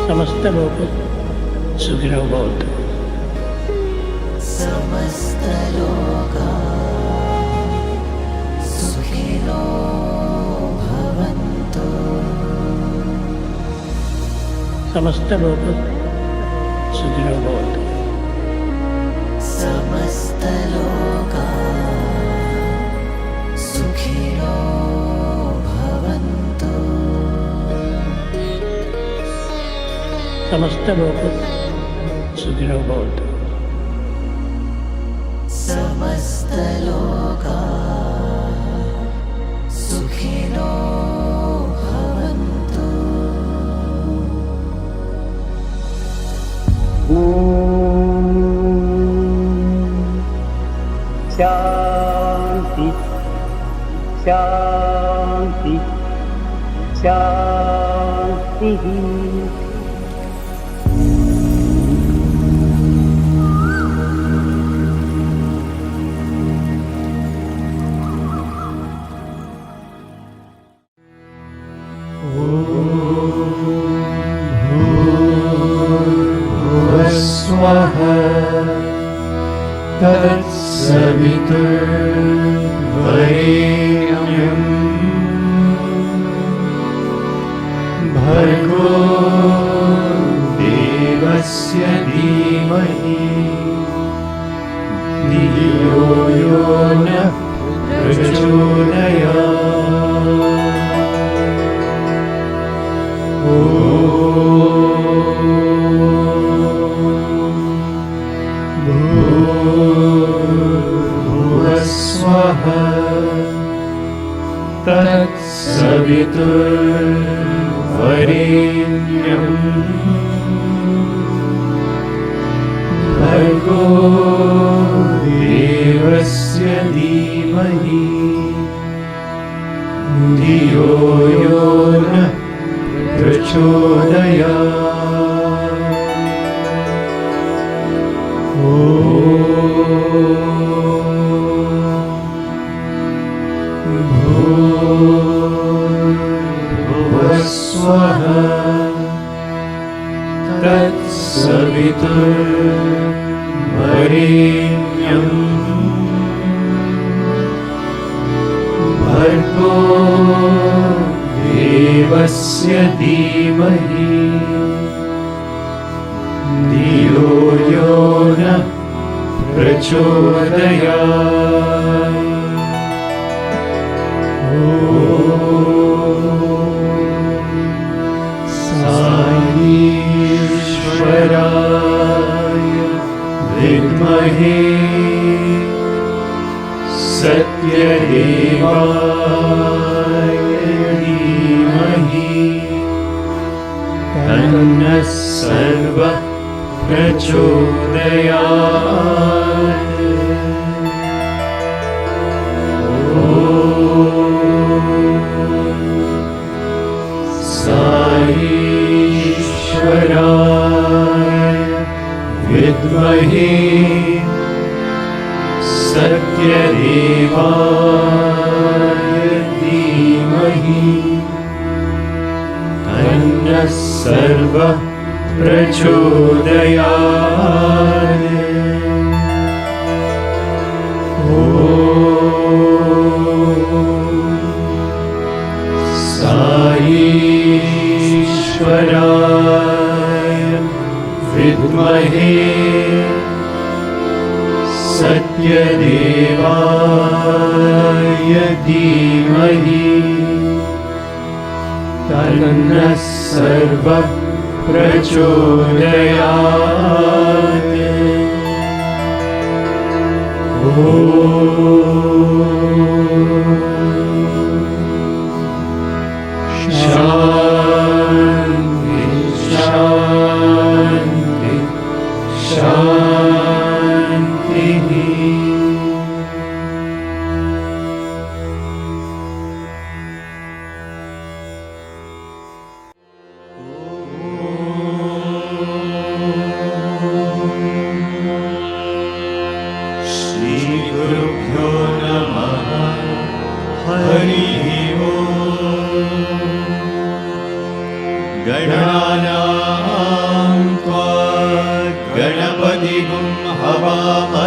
समस्त लोक सुखिनो भवन्तु। समस्त लोका सुखिनो भवन्तु। समस्त लोक सुखिनो भवन्तु। समस्त लोका सुखिनो भवन्तु। समस्त लोक सुखिनो भवन्तु। समस्त लोका सुखिनो भवन्तु। शांति शांति शांति। तत्सवितुर्वरेण्यं भर्गो देवस्य धीमहि धियो यो नः प्रचोदयात्। तत्सवितुर्वरेण्यं भर्गो देवस्य धीमहि धियो यो नः प्रचोदयात्। तत्सवितुर्वरेण्यं भर्गो देवस्य धीमहि धियो यो नः प्रचोदयात्। ईश्वराय विद्महे सत्यदेवाय धीमहि तन्नः सर्वः प्रचोदयात्। ईश्वराय विद्महे सत्यदेवाय धीमहि तन्नः सर्वः प्रचोदयात्। ईश्वराय विद्महे सत्यदेवाय धीमहि तन्नः सर्वः प्रचोदयात्। शान्ति शान्ति शान्तिः।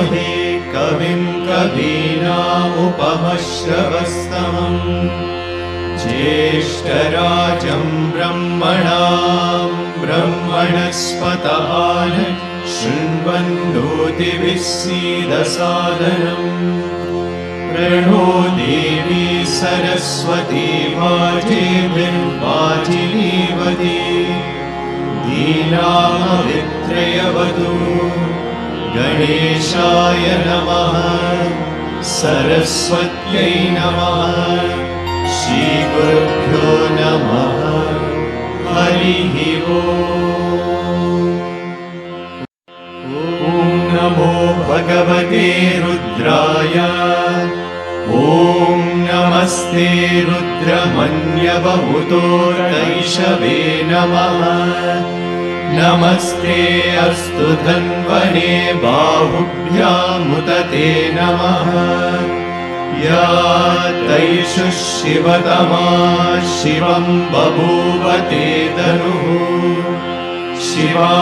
नमामहे कविं कवीनामुपमश्रवस्तमम् ज्येष्ठराजं ब्रह्मणां ब्रह्मणस्पत शृण्वन्नोतिभिस्सीदसादनम् प्रणो देवी सरस्वती वाजेभिर्वाजिनीवती दीनामवित्रयवतु गणेशाय नमः सरस्वत्यै नमः श्रीगुरुभ्यो नमः हरिः ओम्। ॐ नमो भगवते रुद्राय ॐ नमस्ते रुद्रमन्यवमुतोर्दैशवे नमः नमस्ते अस्तु धन्वने बाहुभ्यामुदते नमः या तैषु शिवतमा शिवं बभूवते तनुः शिवा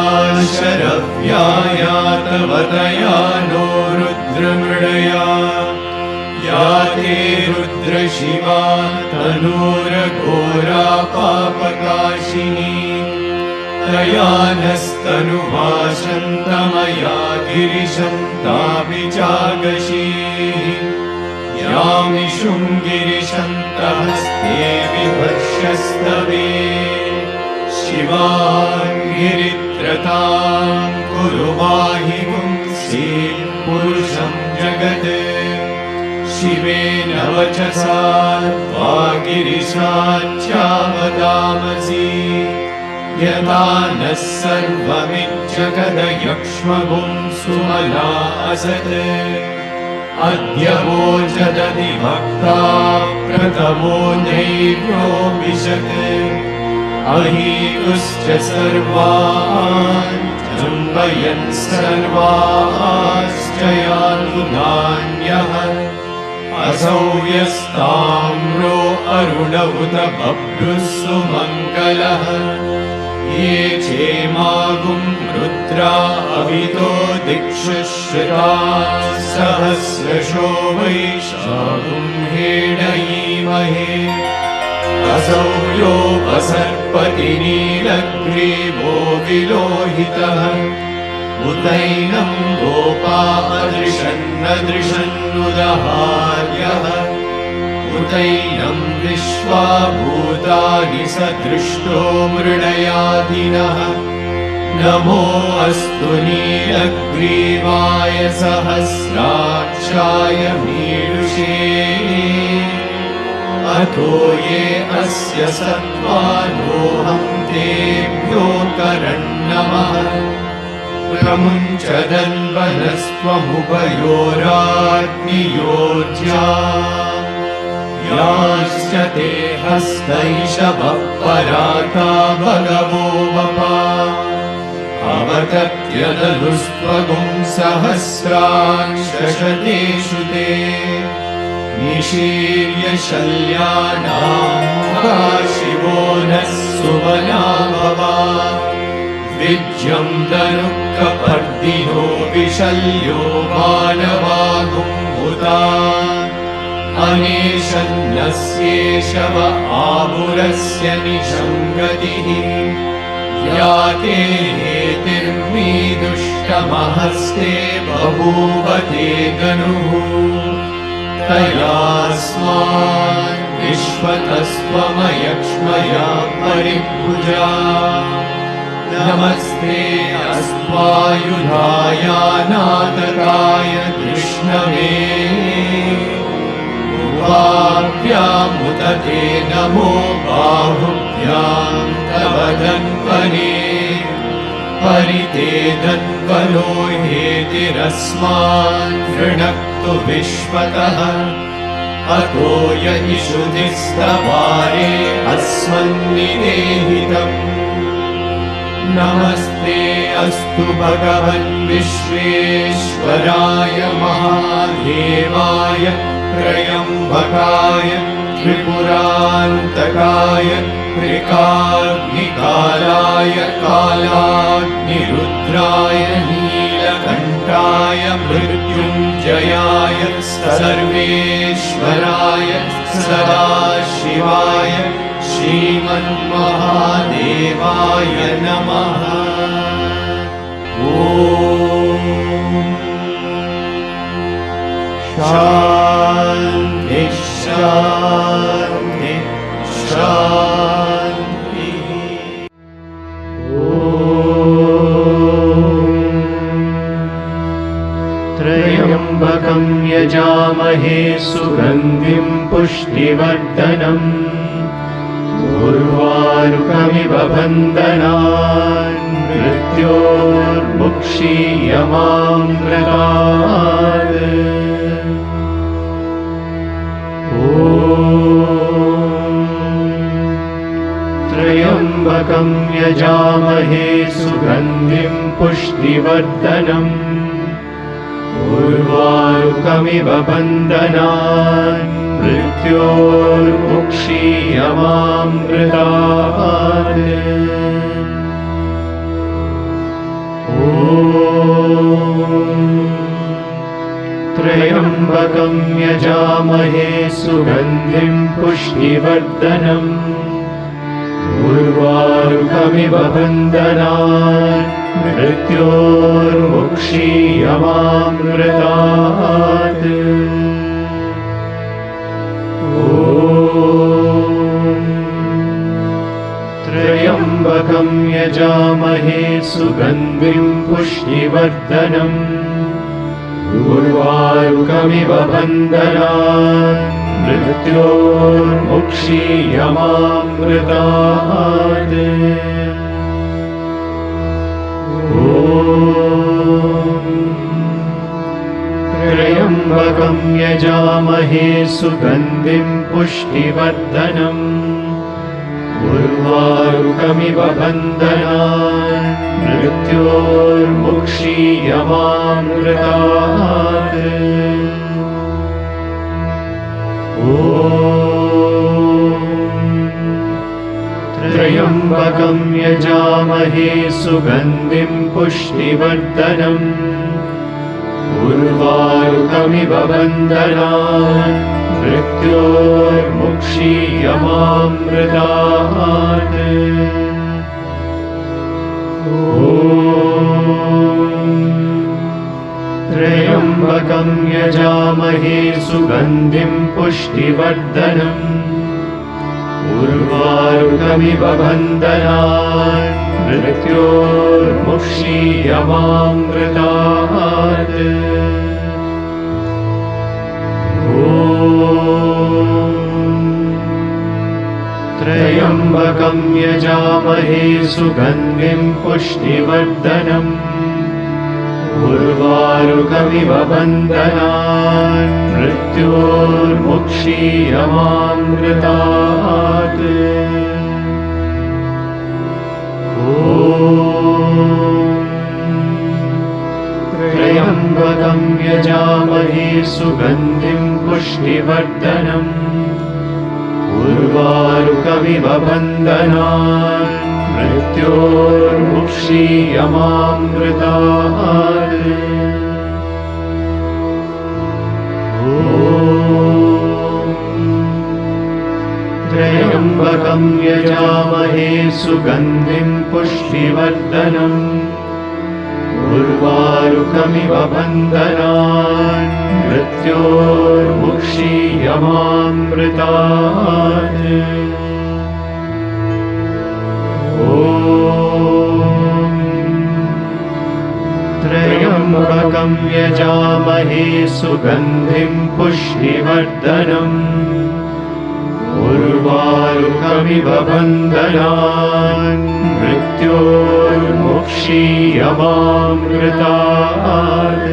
शरव्याया तव तया नो रुद्रमृडया या ते रुद्रशिवा तनूरघोरा पापकाशिनी तया नस्तनुभाषन्तमया गिरिशं ताभिजागशीः यामिषुं गिरिशन्तहस्ते विभक्ष्यस्तवे शिवां गिरित्रतां कुरु माहि पुंसि पुरुषं जगत् शिवेन वचसा वागिरिशाच्चावदामसि यदा नः सर्वमिज्जगदयक्ष्मगुं सुमना असत् अद्य वोचदति भक्ता प्रथमो नैव्योऽभिषत् अहीतुश्च सर्वान् जम्बयन् सर्वाश्च यातु नान्यः असौ यस्ताम्रो अरुण उत बभ्रुः सुमङ्गलः ये चेमागुं रुद्रा अवितो दिक्षु श्रुताः सहस्रशो वैशाखुं हेडयीमहे असौ योपसर्पति नीलग्रीवो विलोहितः उतैनं गोपा अदृशन्नदृशन्नुदहार्यः उतैनं विश्वा भूतानि स दृष्टो मृडयादिनः नमो अस्तु नीलग्रीवाय सहस्राक्षाय मीडुषे अतो ये अस्य सत्त्वानोऽहं तेभ्यो करन्नमः प्रमुञ्चदन्वनस्त्वमुभयोराग्नियोज्या याश्च ते हस्तैषवः पराता भगवो वपा अवतत्यदनुस्त्वगुं सहस्रांशशतेषु ते निशीर्य शल्यानां शिवो नः सुमना भवा विज्यं दनुःखपर्दिनो विशल्यो मानवागुम्भुता अनेशन्नस्येषव आमुरस्य निशङ्गतिः या ते हेतिर्मीदुष्टमहस्ते बभूवते गनुः तयास्मान् विश्वतस्त्वमयक्ष्मया परिभुजा नमस्ते अस्त्वायुधायानादकाय कृष्णवे उवाभ्यामुदते नमो बाहुभ्यां तव धन्वने परिते धन्वनो हेतिरस्मान् वृणक्तु विश्वतः अतो य इषुधिस्तवारे अस्मन्निदेहितम् नमस्ते अस्तु भगवन् विश्वेश्वराय महादेवाय त्र्यम्बकाय त्रिपुरान्तकाय त्रिकाग्निकालाय कालाग्निरुद्राय नीलकण्ठाय मृत्युञ्जयाय जयाय सर्वेश्वराय सदाशिवाय श्रीमन्महादेवाय नमः। ॐ शान्ति शान्ति शान्तिः। त्र्यम्बकं यजामहे सुगन्धिं पुष्टिवर्धनम् उर्वारुकमिव बन्धनान् मृत्योर्मुक्षीयमामृतात्। त्र्यम्बकं यजामहे सुगन्धिं पुष्टिवर्धनम् उर्वारुकमिव बन्धनान् मृत्योर्मुक्षीयमामृतात्। त्र्यम्बकं यजामहे सुगन्धिं पुष्टिवर्धनम् उर्वारुकमिव बन्धनान् मृत्योर्मुक्षीयमामृतात्। त्र्यम्बकं यजामहे सुगन्धिं पुष्टिवर्धनम् उर्वारुकमिव बन्धनान् मृत्योर्मुक्षीयमामृतात्। त्र्यम्बकं यजामहे सुगन्धिं पुष्टिवर्धनम् उर्वारुकमिव बन्धनान् मृत्योर्मुक्षीयमामृतात्। त्र्यम्बकं यजामहे सुगन्धिं पुष्टिवर्धनम् उर्वारुकमिव बन्धनान् मृत्योर्मुक्षीयमामृतात्। त्र्यम्बकं यजामहे सुगन्धिं पुष्टिवर्धनम् उर्वारुकमिव बन्धनान् मृत्योर्मुक्षीयमामृतात्। त्र्यम्बकं यजामहे सुगन्धिं पुष्टिवर्धनम् उर्वारुकमिव बन्धनान् मृत्योर्मुक्षीयमामृतात्। त्र्यम्बकं यजामहे सुगन्धिं पुष्टिवर्धनम् उर्वारुकमिव बन्धनान् मृत्योर्मुक्षीयमामृतात्। त्र्यम्बकं यजामहे सुगन्धिं पुष्टिवर्धनम् उर्वारुकमिव बन्धनान् मृत्योर्मुक्षीयमामृतात्। त्र्यम्बकं यजामहे सुगन्धिं पुष्टिवर्धनम् उर्वारुकमिव बन्धनान् मृत्योर्मुक्षीयमामृतात्।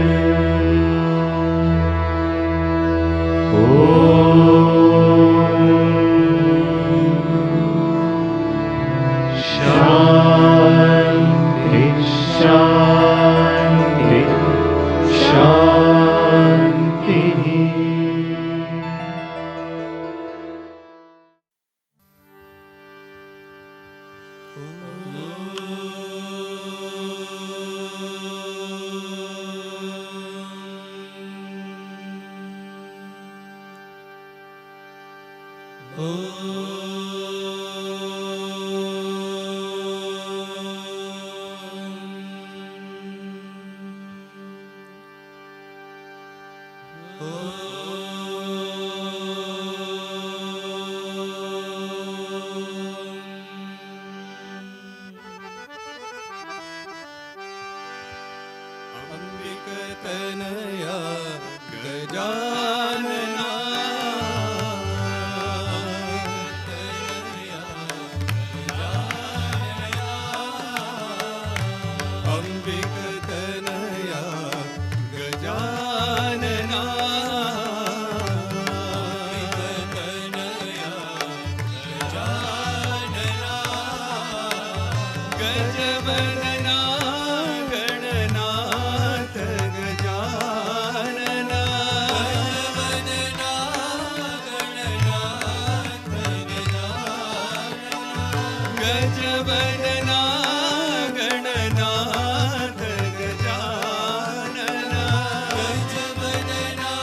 शान्ति शान्ति शान्तिः। गजवदना गणनाथ गजानना गजवदना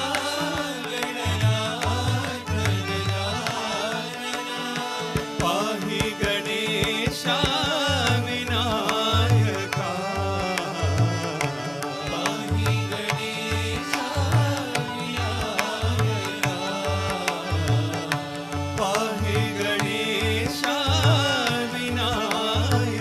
गणनाथ गजानना पाहि गणेशा विनायका पाहि गणेशा विनायका पाहि गणेशा विनायका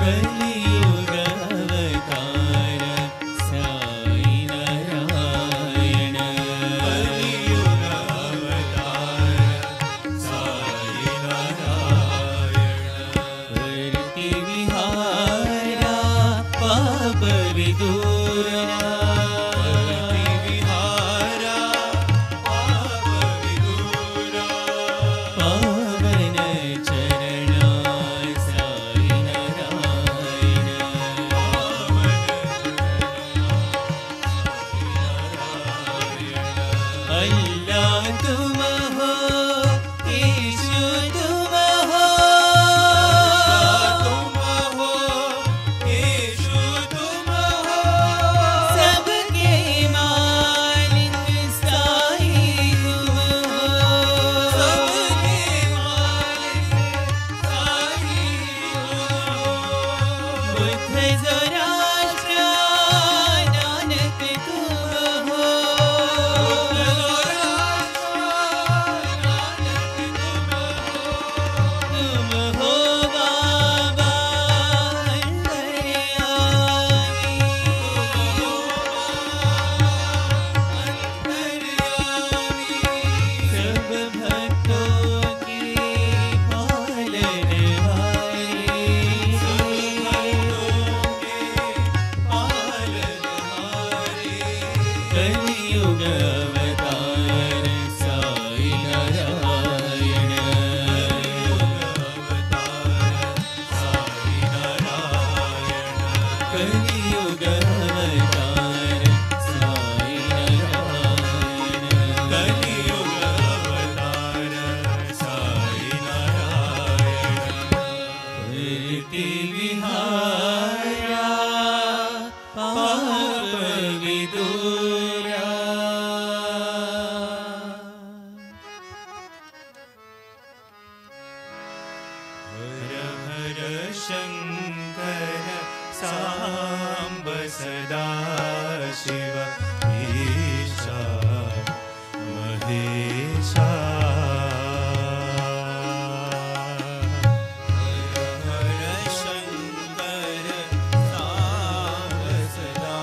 कलियुग अवतार साई नारायण कलियुग अवतार साई नारायण करति विहारा पाप विदूरा करति विहारा पाप विदूरा पावन चरणा साई नारायण पावन अल्लाह तुम हो ईशु तुम हो तुम हो ईशु तुम हो सबके मालिक साई तुम हो सबके मालिक साई बुद्ध ज़ोराष्ट्र नानक तुम हो तुम हो बाबा अंतर्यामी सब भक्तों की पालनहारी कलियुग अवतार साई नारायण कलियुग अवतार साई नारायण कलियुग अवतार साई नारायण करति विहारा पाप विदूरा हर हर शंकर सांब सदा शिव ईशा महेशा हर हर शंकर सांब सदा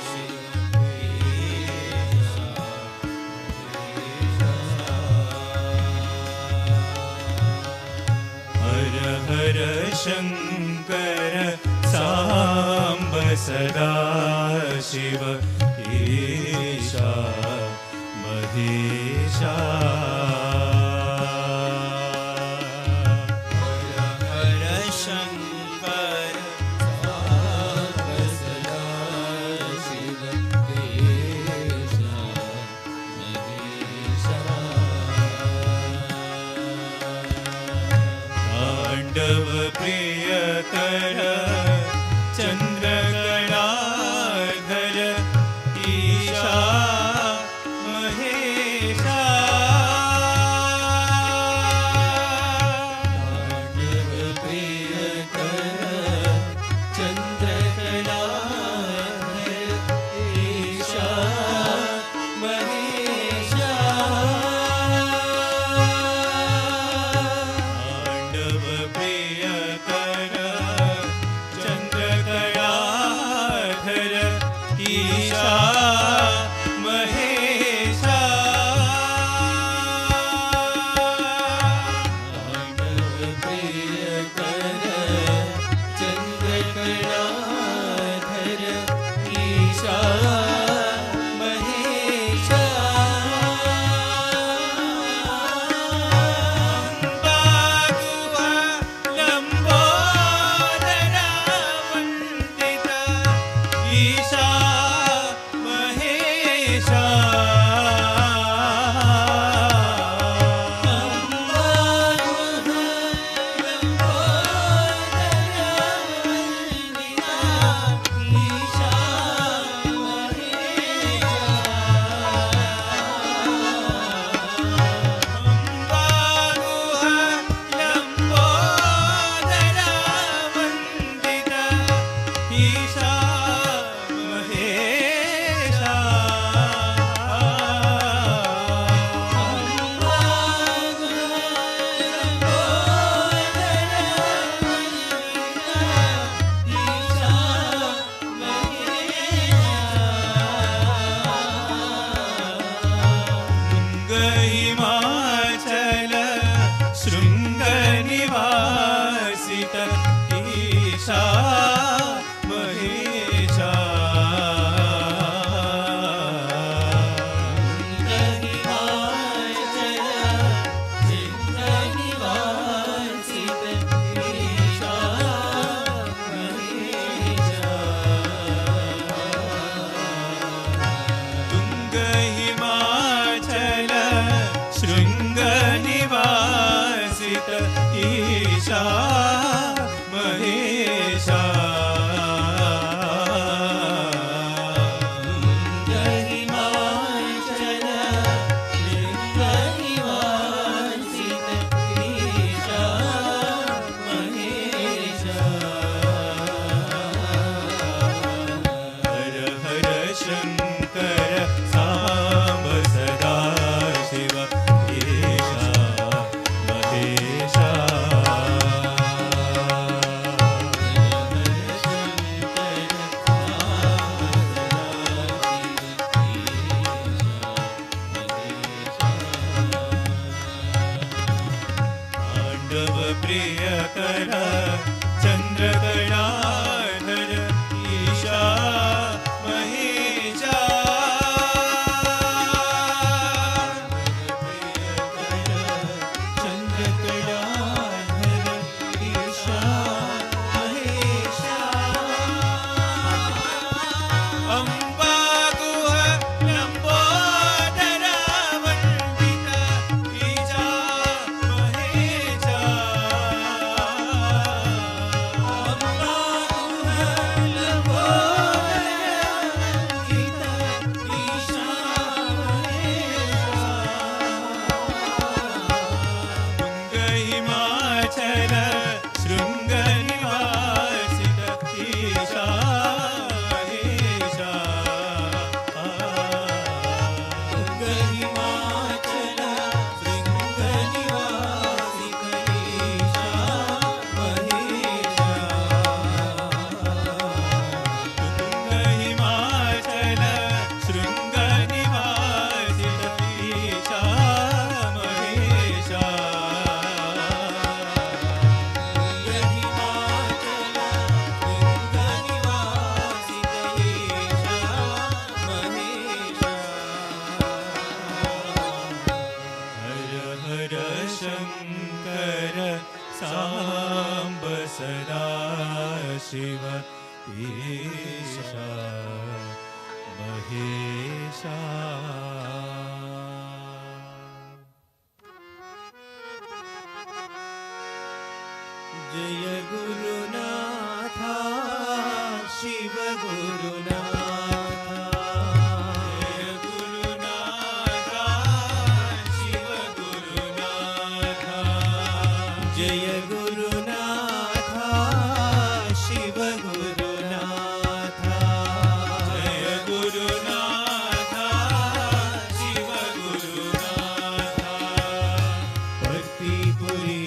शिव ईशा हर हर शंकर सांब सदा शिव ईशा महेशा हर हर शंकर सांब सदा शिव ईशा महेशा तांडव प्रियकर चंद्रकलाधर ईशा महेशा तांडव प्रियकर चंद्रकलाधर ईशा महेशा तांडव प्रियकर शिव ईशा महेशा जय गुरुनाथा शिव गुरुनाथा जय गुरुनाथा शिव गुरुनाथा जय गुरुनाथा शिव गुरुनाथा जय गुरुनाथा शिव गुरुनाथा भक्तिपुरी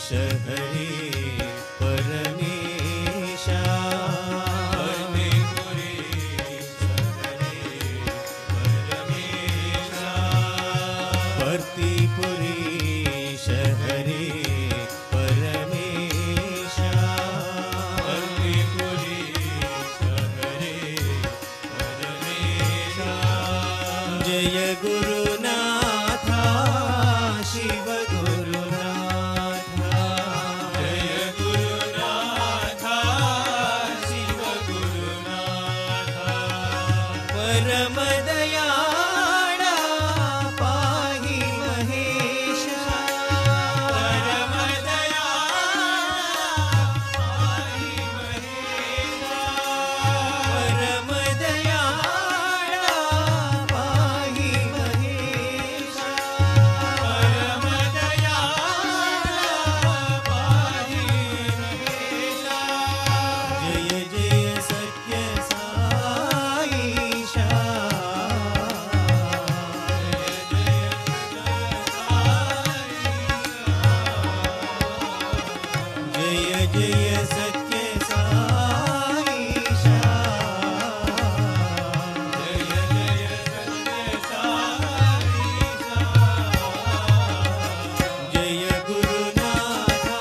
शहरे परमेशा भक्तिपुरी शहरे परमेशा भक्तिपुरी शहरे परमेशा जय गुरुनाथा शिव गुरुनाथा जय गुरुनाथा शिव गुरुनाथा परम दयाळा पाहि महेशा परम दयाळा पाहि महेशा परम दयाळा पाहि महेशा परम दयाळा पाहि महेशा जय जय सत्य साईशा जय जय सत्य साईशा जय जय सत्य साईशा जय गुरुनाथा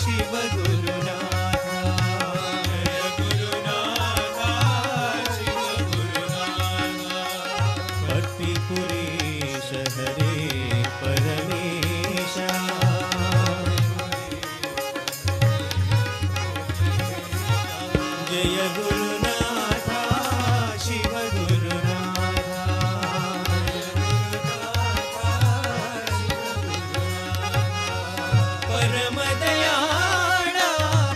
शिव गुरुनाथा जय गुरुनाथा शिव गुरुनाथा भक्तिपुरी शहरे परमेशा जय गुरुनाथा शिव गुरुनाथा परम दयाळा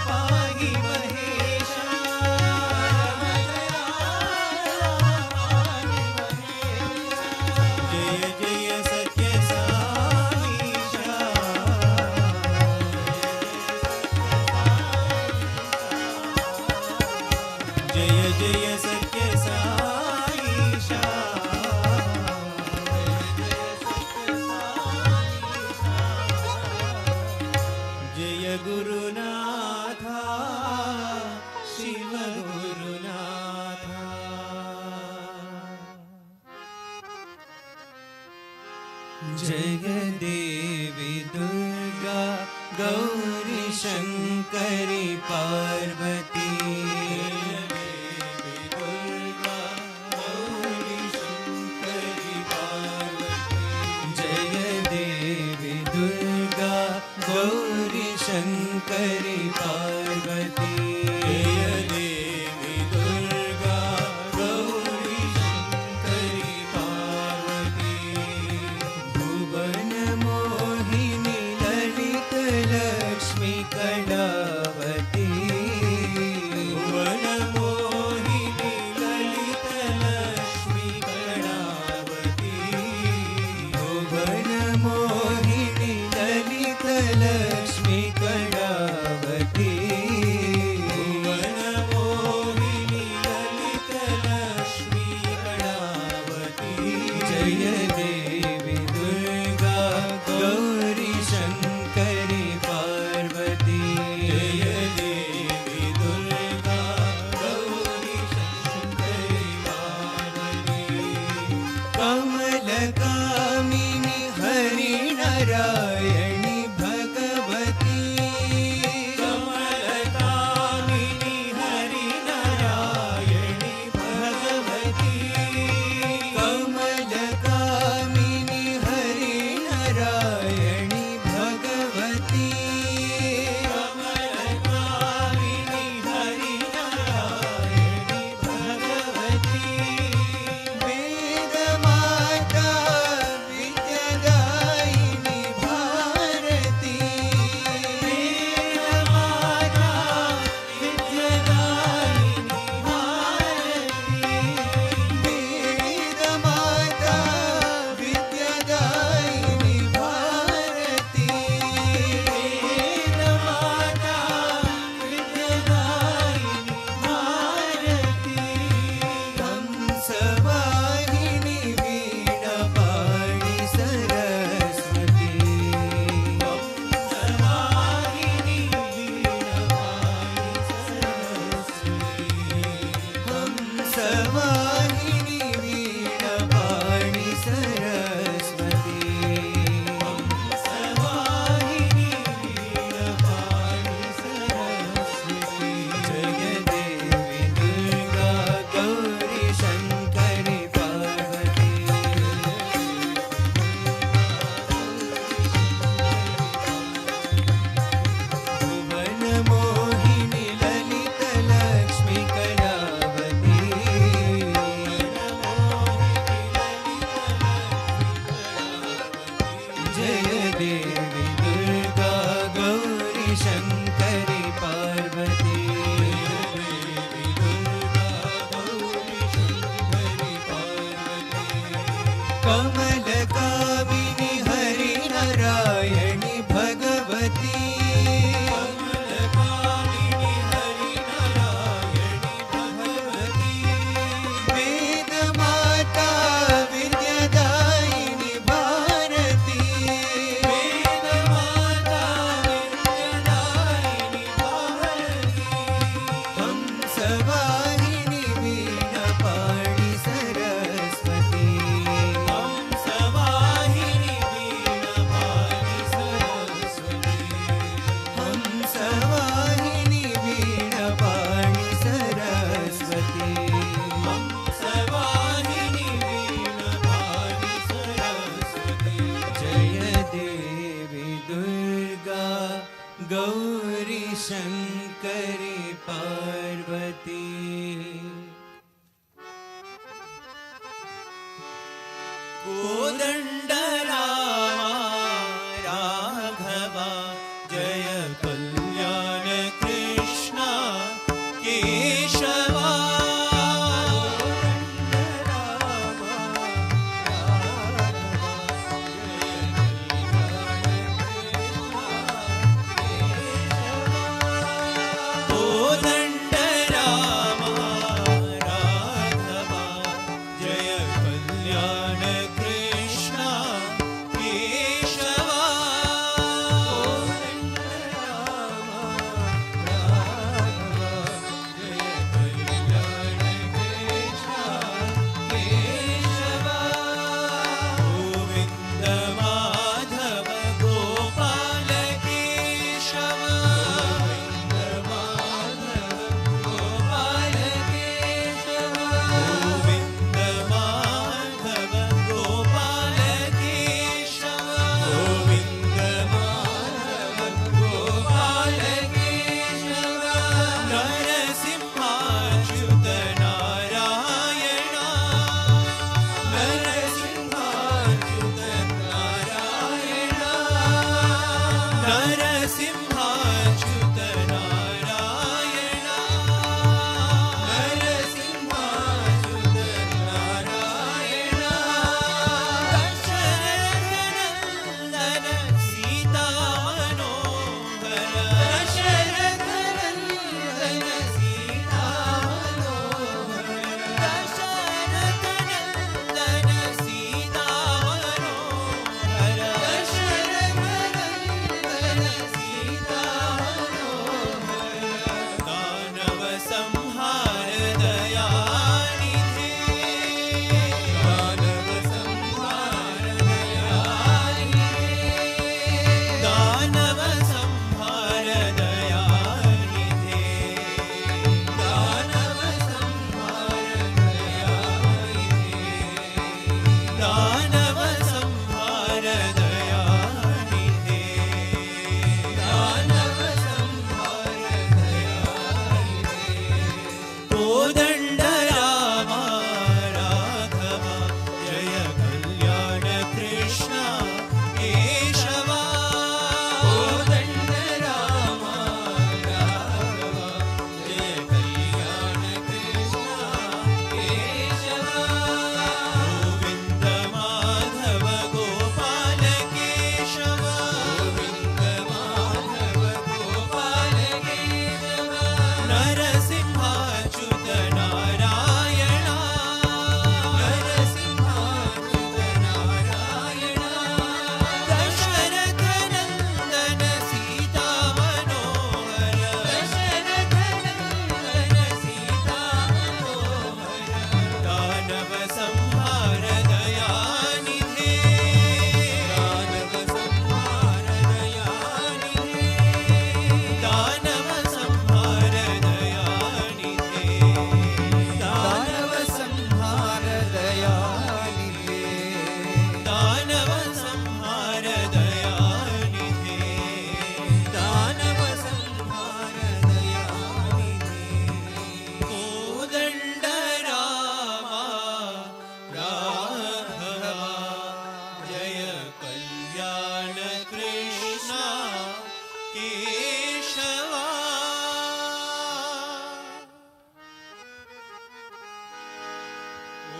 पाहि महेशा जय जय सत्य साईशा जय जय सत्य साईशा जय गुरुनाथा शिव गुरुनाथा जय देवी दुर्गा गौरी शंकरी पार्वती जय देवी दुर्गा गौरी शंकरी पार्वती जय देवी दुर्गा गौरी शंकरी पार्वती भुवन मोहिनी ललित लक्ष्मी कलावती हंसवाहिनी वीणपाणि सरस्वती हंसवाहिनी वीणपाणि सरस्वती जय देवी दुर्गा गौरी शङ्करि पार्वती भुवन मोहिनी ललित लक्ष्मी कलावती जय देवी दुर्गा गौरी शङ्करि पार्वती देवी दुर्गा गौरी शङ्करि पार्वती कमलकामिनी हरि नारायणि भगवती कमलकामिनी हरि नारायणि भगवती वेदमाता विद्यादायिनी भारती वेदमाता विद्यादायिनी भारती हंसवाहिनी वीणपाणि सरस्वती हंसवाहिनी वीणपाणि सरस्वती हंसवाहिनी वीणपाणि सरस्वती हंसवाहिनी वीणपाणि सरस्वती जय देवी दुर्गा गौरी शङ्करि पार्वती कोदण्ड रामा राघवा जय कल्याण कृष्ण केशवा कोदण्ड रामा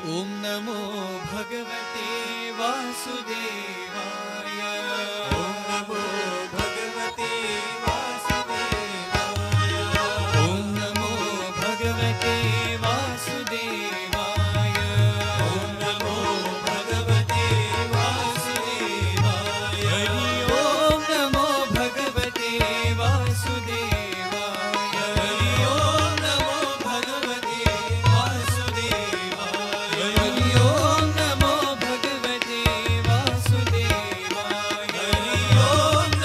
ॐ नमो भगवते वासुदेवाय ॐ नमो भगवते वासुदेवाय ॐ नमो भगवते वासुदेवाय ॐ नमो भगवते वासुदेवाय हरि ॐ नमो भगवते वासुदेवाय हरि ॐ नमो भगवते वासुदेवाय हरि ॐ नमो भगवते वासुदेवाय हरि ॐ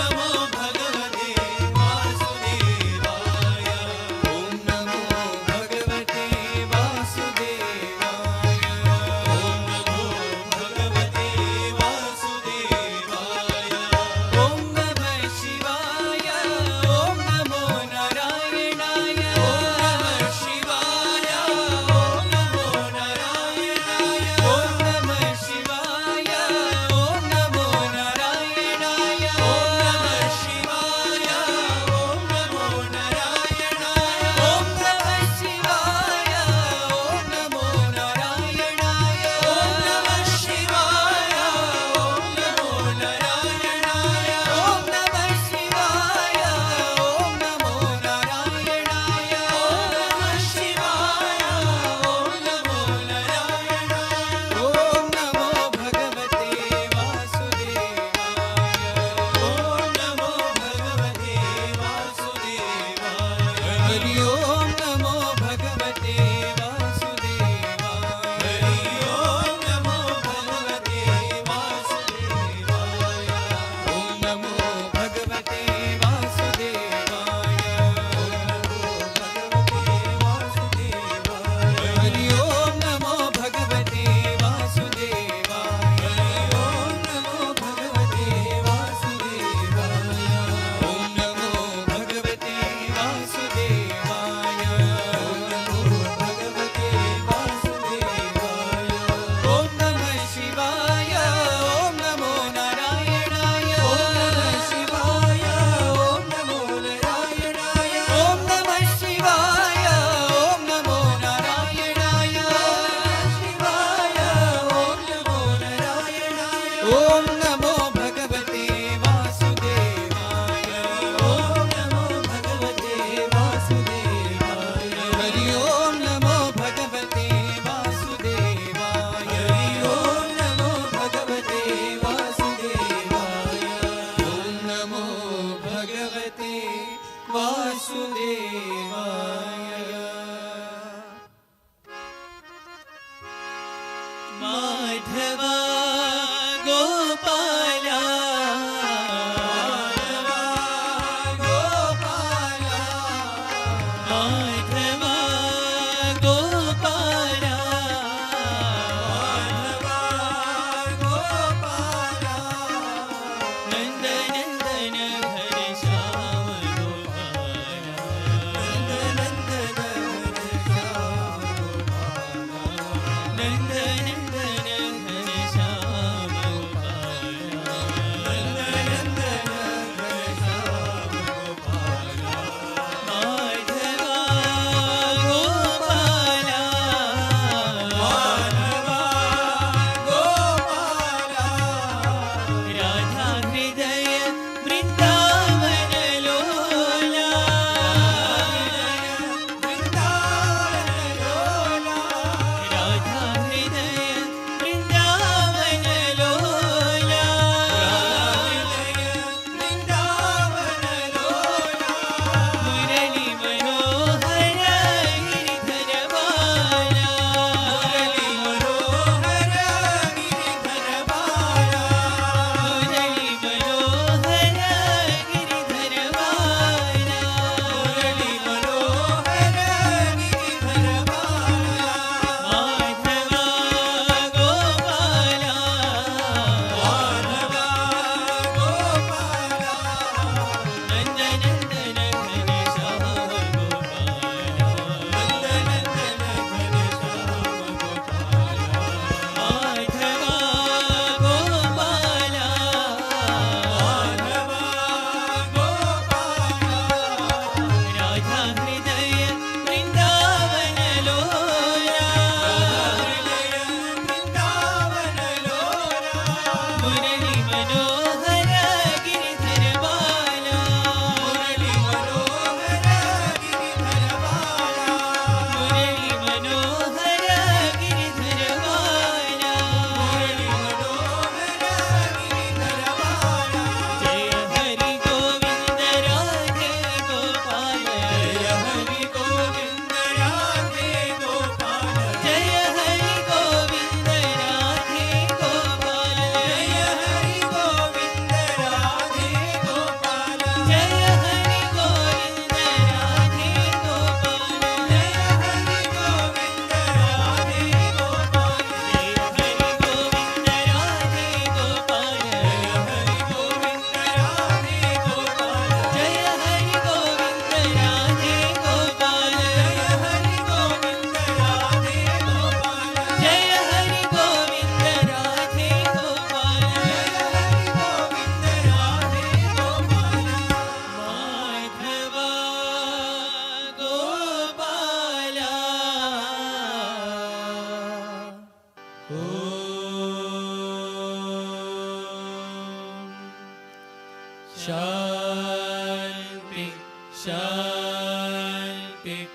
शान्ति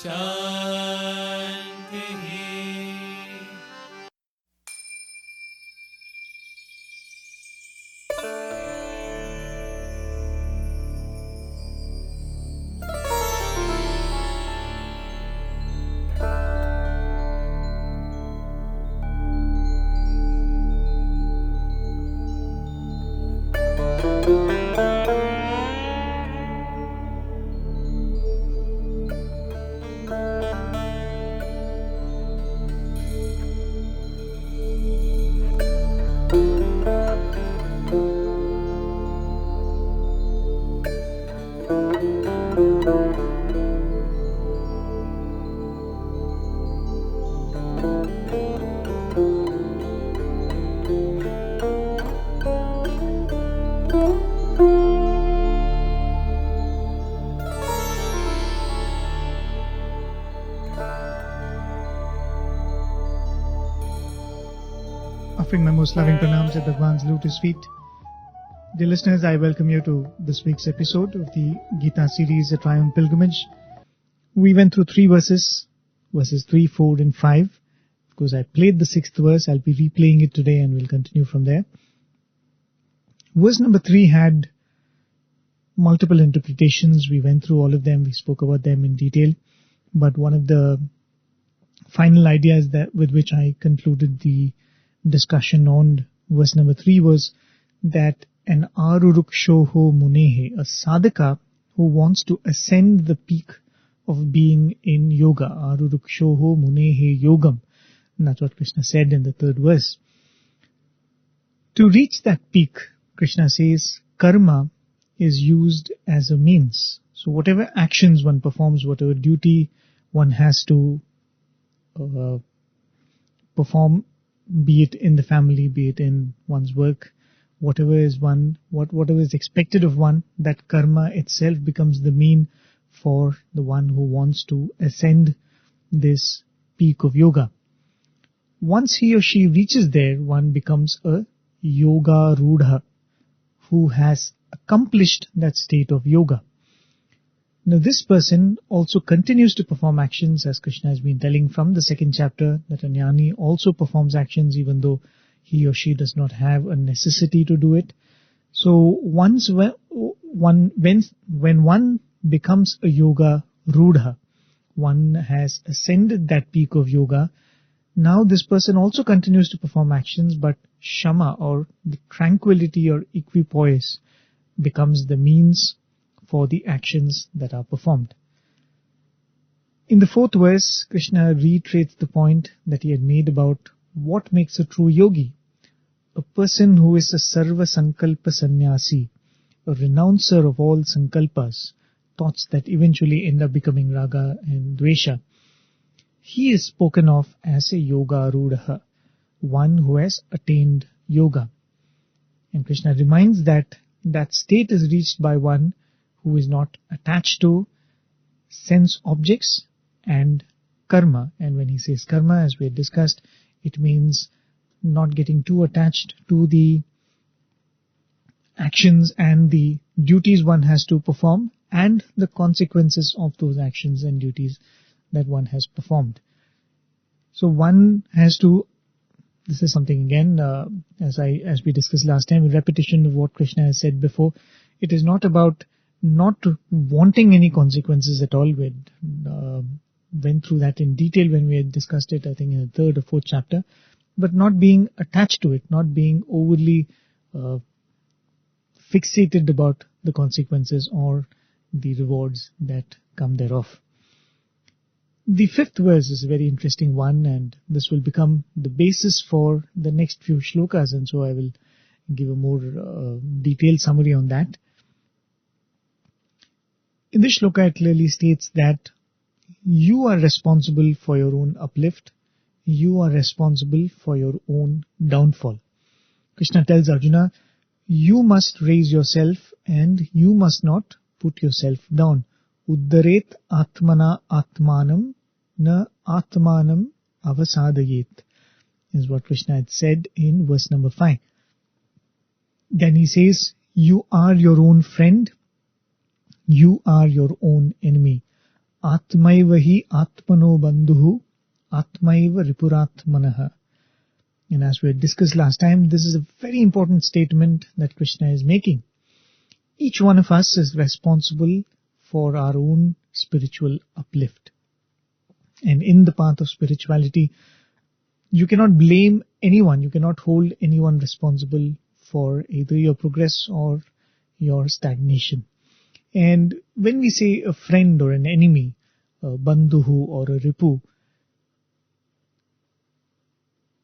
शान्तिः Offering my most loving pranams at Bhagwan's lotus feet. Dear listeners, I welcome you to this week's episode of the Gita series, A Triumph Pilgrimage. We went through 3 verses 3, 4 and 5. Of course, I played the 6th verse. I'll be replaying it today and we'll continue from there. Verse number 3 had multiple interpretations. We went through all of them. We spoke about them in detail. But one of the final ideas that with which I concluded the discussion on verse number 3 was that an arurukshoho munehe, a sadhaka who wants to ascend the peak of being in yoga, arurukshoho munehe yogam. And that's what Krishna said in the 3rd verse. To reach that peak, Krishna says, karma is used as a means. So whatever actions one performs, whatever duty one has to perform, be it in the family, be it in one's work, whatever is expected of one, that karma itself becomes the mean for the one who wants to ascend this peak of yoga. Once he or she reaches there, one becomes a yoga rudha, who has accomplished that state of yoga. Now this person also continues to perform actions, as Krishna has been telling from the 2nd chapter, that a jnani also performs actions even though he or she does not have a necessity to do it. So when one becomes a yoga rudha, one has ascended that peak of yoga. Now this person also continues to perform actions, but shama, or the tranquility or equipoise, becomes the means for the actions that are performed. In the 4th verse, Krishna reiterates the point that he had made about what makes a true yogi. A person who is a sarva sankalpa sannyasi, a renouncer of all sankalpas, thoughts that eventually end up becoming raga and dvesha. He is spoken of as a yoga rudha, one who has attained yoga. And Krishna reminds that state is reached by one who is not attached to sense objects and karma. And when he says karma, as we had discussed, it means not getting too attached to the actions and the duties one has to perform and the consequences of those actions and duties that one has performed. So one has to, this is something again, as we discussed last time, a repetition of what Krishna has said before. It is not about not wanting any consequences at all. We went through that in detail when we had discussed it, I think in the 3rd or 4th chapter, but not being attached to it, not being overly fixated about the consequences or the rewards that come thereof. The 5th verse is a very interesting one, and this will become the basis for the next few shlokas, and so I will give a more detailed summary on that. In this shloka, it clearly states that you are responsible for your own uplift, you are responsible for your own downfall. Krishna tells Arjuna, you must raise yourself and you must not put yourself down. Uddaret atmana atmanam na atmanam avasadayet, is what Krishna had said in verse number 5. Then he says, you are your own friend, you are your own enemy. Atmaiva hi atmano bandhuhu atmaiva ripuratmanaha. And as we had discussed last time, this is a very important statement that Krishna is making. Each one of us is responsible for our own spiritual uplift. And in the path of spirituality, you cannot blame anyone, you cannot hold anyone responsible for either your progress or your stagnation. And when we say a friend or an enemy, a bandhuhu or a ripu,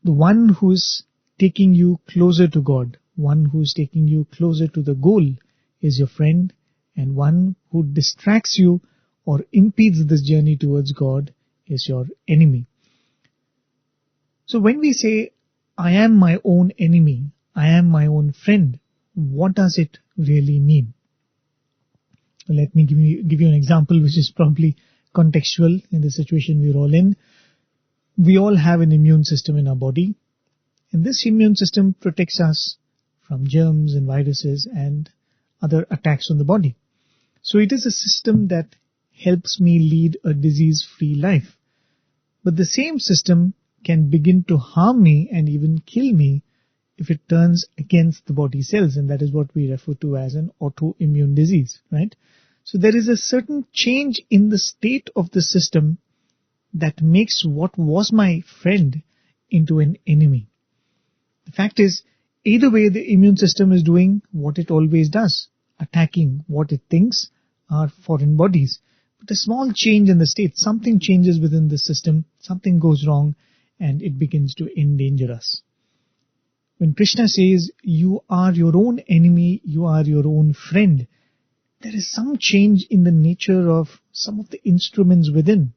the one who is taking you closer to God, one who is taking you closer to the goal is your friend, and one who distracts you or impedes this journey towards God is your enemy. So when we say, I am my own enemy, I am my own friend, what does it really mean? Let me give you an example which is probably contextual in the situation we're all in. We all have an immune system in our body, and this immune system protects us from germs and viruses and other attacks on the body. So it is a system that helps me lead a disease-free life. But the same system can begin to harm me and even kill me if it turns against the body cells, and that is what we refer to as an autoimmune disease, right? So there is a certain change in the state of the system that makes what was my friend into an enemy. The fact is, either way the immune system is doing what it always does, attacking what it thinks are foreign bodies. But a small change in the state, something changes within the system, something goes wrong, and it begins to endanger us. When Krishna says, you are your own enemy, you are your own friend, there is some change in the nature of some of the instruments within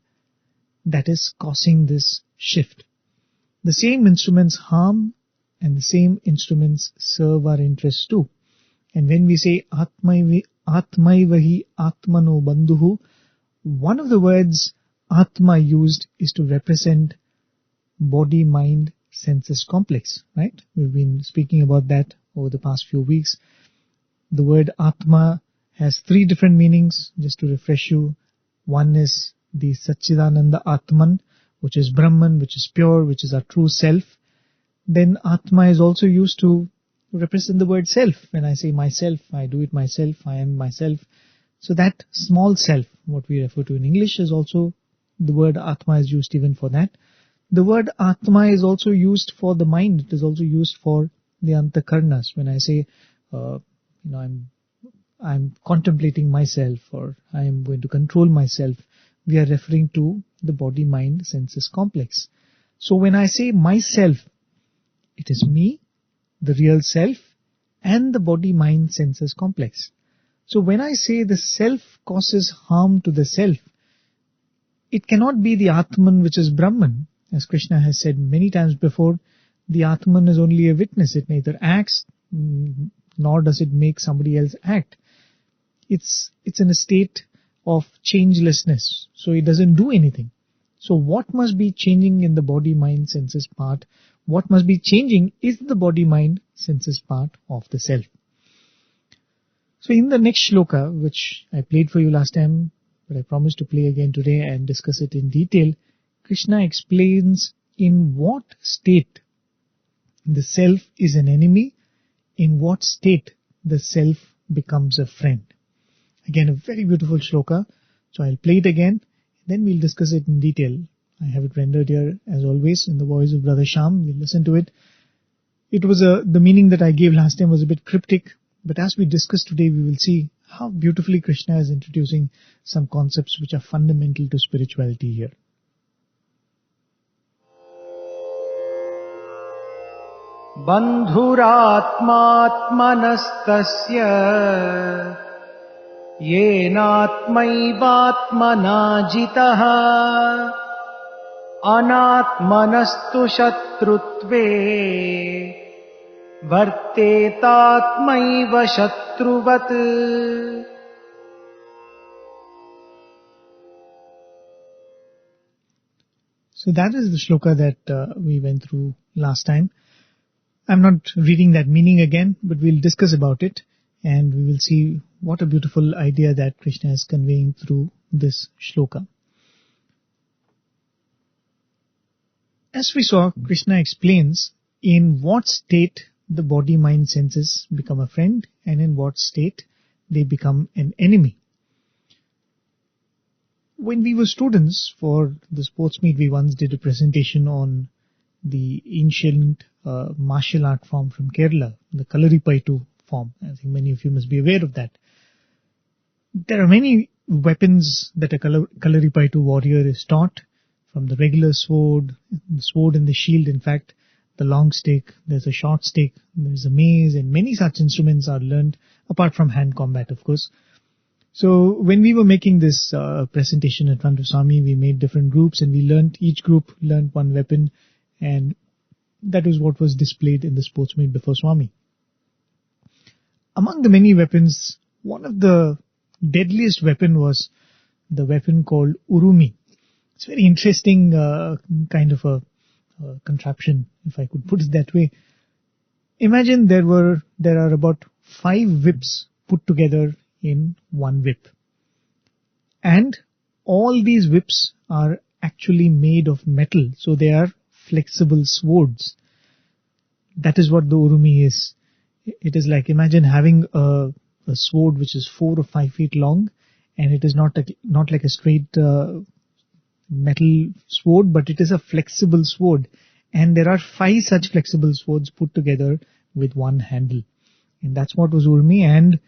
that is causing this shift. The same instruments harm and the same instruments serve our interests too. And when we say Atmaivahi Atmano Bandhuhu, one of the words Atma used is to represent body, mind, senses complex, right? We've been speaking about that over the past few weeks. The word Atma has three different meanings, just to refresh you. One is the Satchidananda Atman, which is Brahman, which is pure, which is our true self. Then Atma is also used to represent the word self. When I say myself, I do it myself, I am myself. So that small self, what we refer to in English, is also, the word Atma is used even for that. The word Atma is also used for the mind. It is also used for the Antakarnas. When I say, I'm contemplating myself, or I am going to control myself, we are referring to the body-mind senses complex. So when I say myself, it is me, the real self, and the body-mind senses complex. So when I say the self causes harm to the self, it cannot be the Atman which is Brahman. As Krishna has said many times before, the Atman is only a witness. It neither acts, nor does it make somebody else act. It's in a state of changelessness, so it doesn't do anything. So what must be changing in the body-mind senses part? What must be changing is the body-mind senses part of the self. So in the next shloka, which I played for you last time, but I promised to play again today and discuss it in detail, Krishna explains in what state the self is an enemy, in what state the self becomes a friend. Again, a very beautiful shloka. So I'll play it again, then we'll discuss it in detail. I have it rendered here, as always, in the voice of Brother Shyam. We'll listen to it. It was the meaning that I gave last time was a bit cryptic, but as we discuss today, we will see how beautifully Krishna is introducing some concepts which are fundamental to spirituality here. बन्धुरात्मात्मनस्तस्य येनात्मैवात्मना जितः अनात्मनस्तु शत्रुत्वे वर्तेतात्मैव शत्रुवत्. So that is the shloka that we went through last time. I'm not reading that meaning again, but we'll discuss about it, and we will see what a beautiful idea that Krishna is conveying through this shloka. As we saw, Krishna explains in what state the body-mind senses become a friend and in what state they become an enemy. When we were students for the sports meet, we once did a presentation on the ancient martial art form from Kerala, the Kalaripayattu form. I think many of you must be aware of that. There are many weapons that a Kalaripayattu warrior is taught, from the regular sword, the sword and the shield, in fact, the long stick, there's a short stick, there's a mace, and many such instruments are learned, apart from hand combat, of course. So when we were making this presentation in front of Swami, we made different groups and each group learned one weapon, and that was what was displayed in the sports meet before Swami. Among the many weapons, one of the deadliest weapon was the weapon called Urumi. It's a very interesting kind of a contraption, if I could put it that way. Imagine there are about 5 whips put together in one whip. And all these whips are actually made of metal, so they are flexible swords. That is what the Urumi is. It is like, imagine having a sword which is 4 or 5 feet long, and it is not like a straight metal sword, but it is a flexible sword. And there are 5 such flexible swords put together with one handle. And that's what was Urumi, and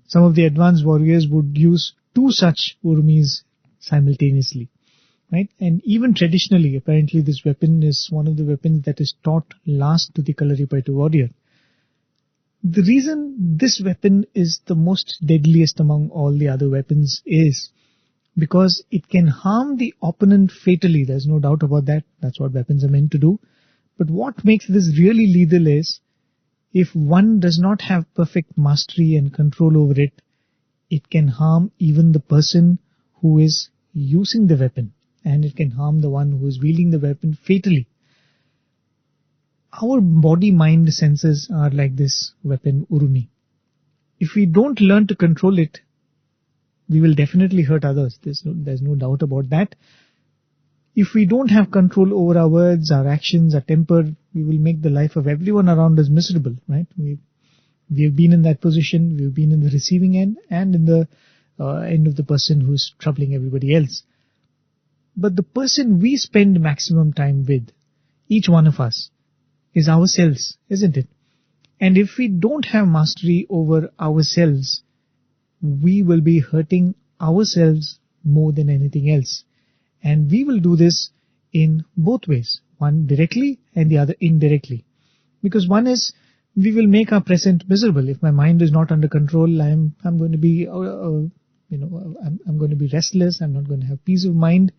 some of the advanced warriors would use 2 such Urumis simultaneously. Right? And even traditionally, apparently this weapon is one of the weapons that is taught last to the Kalaripayattu warrior. The reason this weapon is the most deadliest among all the other weapons is because it can harm the opponent fatally. There's no doubt about that. That's what weapons are meant to do. But what makes this really lethal is, if one does not have perfect mastery and control over it, it can harm even the person who is using the weapon, and it can harm the one who is wielding the weapon fatally. Our body-mind senses are like this weapon Urumi. If we don't learn to control it, we will definitely hurt others. There's no doubt about that. If we don't have control over our words, our actions, our temper, we will make the life of everyone around us miserable, right? We have been in that position, we've been in the receiving end and in the end of the person who's troubling everybody else. But the person we spend maximum time with, each one of us, is ourselves, isn't it? And if we don't have mastery over ourselves, we will be hurting ourselves more than anything else. And we will do this in both ways, one directly and the other indirectly. Because one is, we will make our present miserable. If my mind is not under control, I'm going to be, I'm going to be restless. I'm not going to have peace of mind.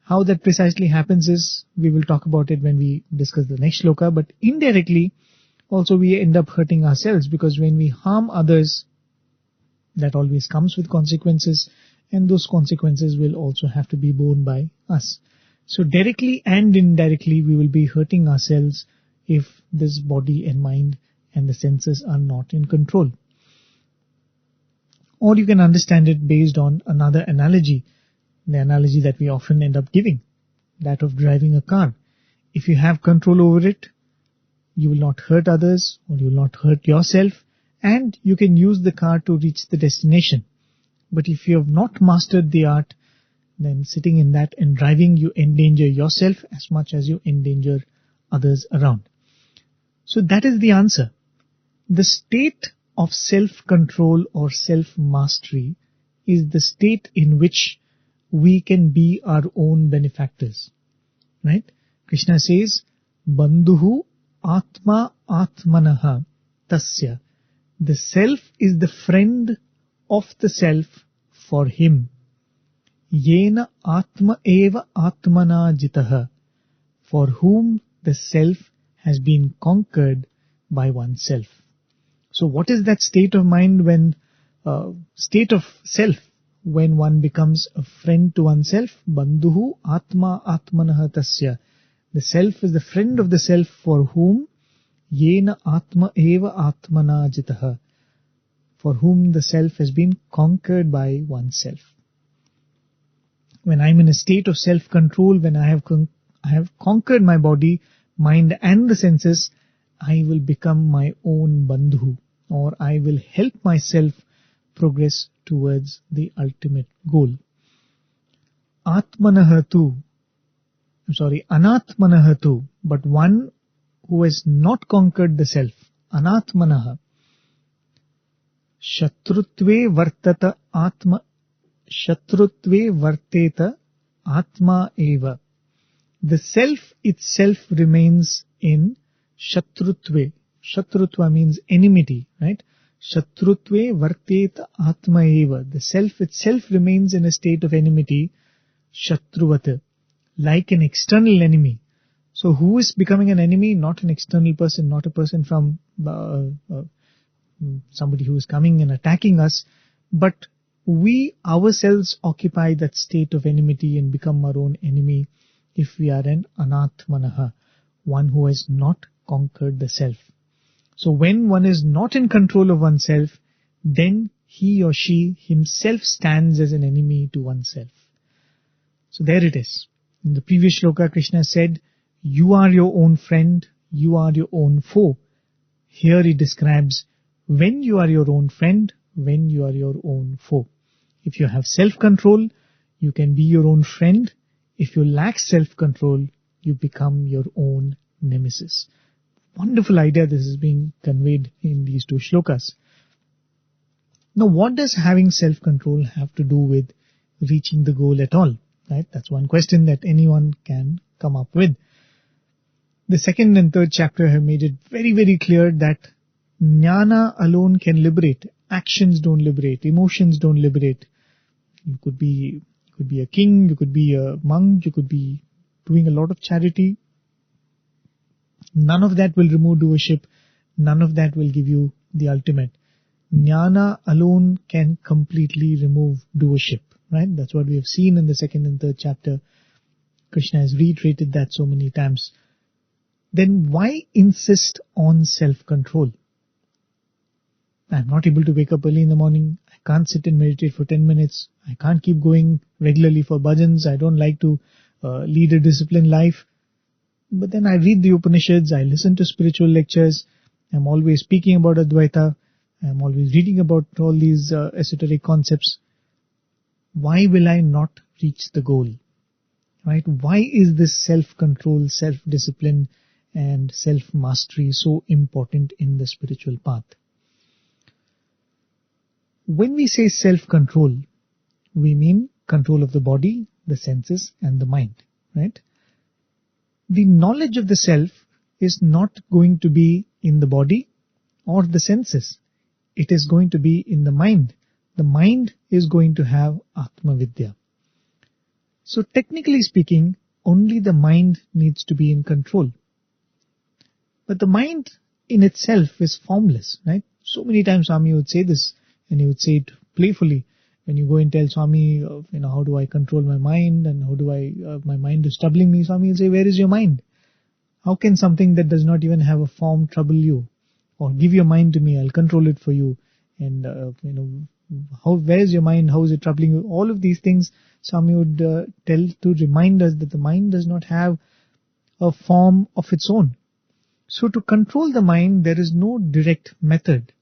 How that precisely happens is, we will talk about it when we discuss the next shloka. But indirectly, also we end up hurting ourselves, because when we harm others, that always comes with consequences, and those consequences will also have to be borne by us. So directly and indirectly, we will be hurting ourselves if this body and mind and the senses are not in control. Or you can understand it based on another analogy, the analogy that we often end up giving, that of driving a car. If you have control over it, you will not hurt others, or you will not hurt yourself, and you can use the car to reach the destination. But if you have not mastered the art, then sitting in that and driving, you endanger yourself as much as you endanger others around. So that is the answer. The state of self-control or self-mastery is the state in which we can be our own benefactors. Right? Krishna says, Bandhuhu Atma Atmanaha Tasya. The self is the friend of the self for him. Yena Atma Eva Atmana Jitaha. For whom the self has been conquered by oneself. So what is that state of mind state of self, when one becomes a friend to oneself? Bandhuhu Atma Atmanaha Tasya. The self is the friend of the self for whom Yena Atma Eva Atmana Jitaha. For whom the self has been conquered by oneself. When I'm in a state of self-control, when I have I have conquered my body, mind and the senses, I will become my own bandhu, or I will help myself progress towards the ultimate goal. Anatmanaha tu, but one who has not conquered the self, anatmanaha, shatrutve varteta atma eva. The self itself remains in shatrutve. Shatrutva means enmity, right? Shatrutve varteta atma eva. The self itself remains in a state of enmity, shatruvata, like an external enemy. So who is becoming an enemy? Not an external person, not a person from somebody who is coming and attacking us, but we ourselves occupy that state of enmity and become our own enemy if we are an anatmanaha, one who has not conquered the self. So when one is not in control of oneself, then he or she himself stands as an enemy to oneself. So there it is. In the previous shloka, Krishna said, you are your own friend, you are your own foe. Here he describes when you are your own friend, when you are your own foe. If you have self-control, you can be your own friend. If you lack self-control, you become your own nemesis. Wonderful idea this is being conveyed in these two shlokas. Now, what does having self-control have to do with reaching the goal at all? Right? That's one question that anyone can come up with. The second and third chapter have made it very, very clear that jnana alone can liberate. Actions don't liberate. Emotions don't liberate. You could be a king, you could be a monk, you could be doing a lot of charity. None of that will remove doership. None of that will give you the ultimate. Jnana alone can completely remove doership. Right? That's what we have seen in the second and third chapter. Krishna has reiterated that so many times. Then why insist on self-control? I'm not able to wake up early in the morning. I can't sit and meditate for 10 minutes. I can't keep going regularly for bhajans. I don't like to lead a disciplined life. But then I read the Upanishads. I listen to spiritual lectures. I'm always speaking about Advaita. I'm always reading about all these esoteric concepts. Why will I not reach the goal? Right? Why is this self-control, self-discipline and self-mastery so important in the spiritual path? When we say self-control, we mean control of the body, the senses and the mind. Right? The knowledge of the self is not going to be in the body or the senses. It is going to be in the mind. The mind is going to have Atma Vidya. So technically speaking, only the mind needs to be in control. But the mind in itself is formless, right? So many times Swami would say this, and he would say it playfully. When you go and tell Swami, how do I control my mind, and how do my mind is troubling me, Swami will say, where is your mind? How can something that does not even have a form trouble you? Or give your mind to me, I'll control it for you. And, where is your mind? How is it troubling you? All of these things Swami would tell to remind us that the mind does not have a form of its own. So to control the mind, there is no direct method.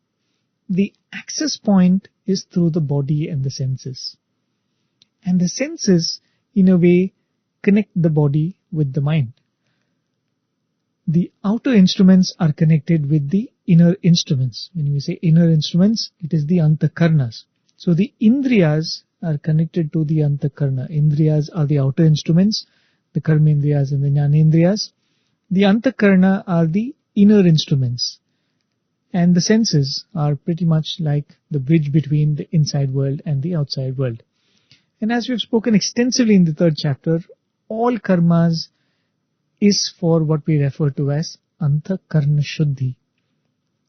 The access point is through the body and the senses. And the senses, in a way, connect the body with the mind. The outer instruments are connected with the inner instruments. When we say inner instruments, it is the antakarnas. So the indriyas are connected to the antakarna. Indriyas are the outer instruments, the karmendriyas and the jnanendriyas. The antakarna are the inner instruments. And the senses are pretty much like the bridge between the inside world and the outside world. And as we have spoken extensively in the third chapter, all karmas is for what we refer to as antakarna shuddhi.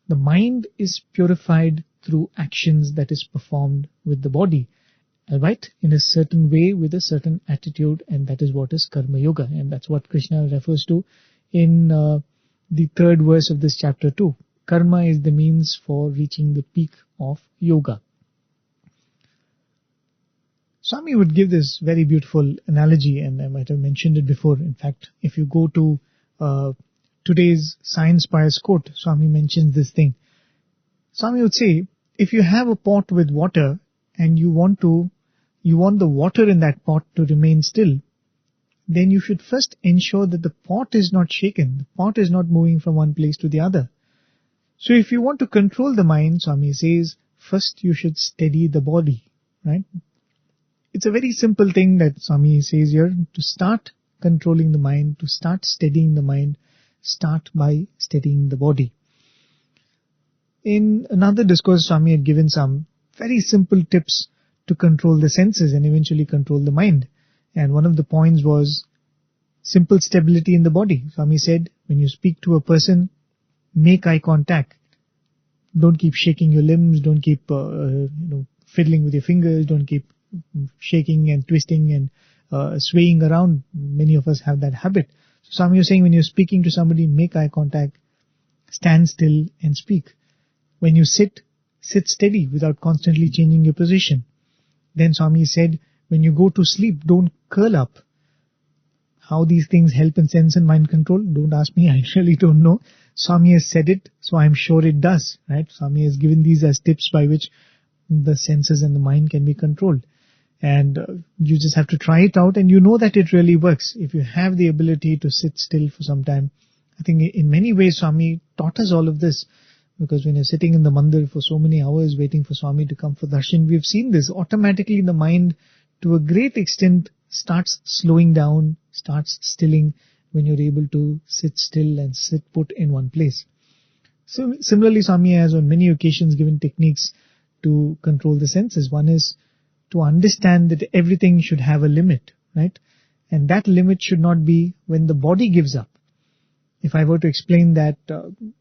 The mind is purified through actions that is performed with the body, right? In a certain way, with a certain attitude, and that is what is karma yoga. And that's what Krishna refers to in the third verse of this chapter too. Karma is the means for reaching the peak of yoga. Swami would give this very beautiful analogy, and I might have mentioned it before. In fact, if you go to today's Science Bias quote, Swami mentions this thing. Swami would say, if you have a pot with water and you want the water in that pot to remain still, then you should first ensure that the pot is not shaken, the pot is not moving from one place to the other. So if you want to control the mind, Swami says, first you should steady the body, right? It's a very simple thing that Swami says here. To start controlling the mind, to start steadying the mind, start by steadying the body. In another discourse, Swami had given some very simple tips to control the senses and eventually control the mind. And one of the points was simple stability in the body. Swami said, when you speak to a person, make eye contact. Don't keep shaking your limbs, don't keep fiddling with your fingers, don't keep shaking and twisting and swaying around. Many of us have that habit. So Swami was saying, when you're speaking to somebody, make eye contact, stand still and speak. When you sit steady without constantly changing your position. Then Swami said, when you go to sleep, don't curl up. How these things help in sense and mind control, don't ask me, I really don't know. Swami has said it, so I'm sure it does, right? Swami has given these as tips by which the senses and the mind can be controlled. And you just have to try it out, and you know that it really works. If you have the ability to sit still for some time, I think in many ways Swami taught us all of this. Because when you're sitting in the Mandir for so many hours waiting for Swami to come for darshan, we've seen this. Automatically the mind, to a great extent, starts slowing down, starts stilling when you're able to sit still and sit put in one place. So similarly, Swami has on many occasions given techniques to control the senses. One is to understand that everything should have a limit, right? And that limit should not be when the body gives up. If I were to explain that,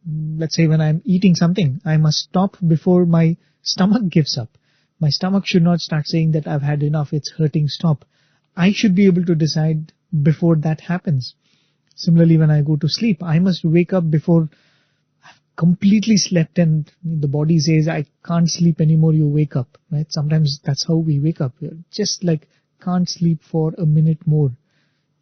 let's say when I'm eating something, I must stop before my stomach gives up. My stomach should not start saying that I've had enough, it's hurting, stop. I should be able to decide before that happens. Similarly, when I go to sleep, I must wake up before I've completely slept and the body says, I can't sleep anymore, you wake up, right? Sometimes that's how we wake up. We're just like, can't sleep for a minute more.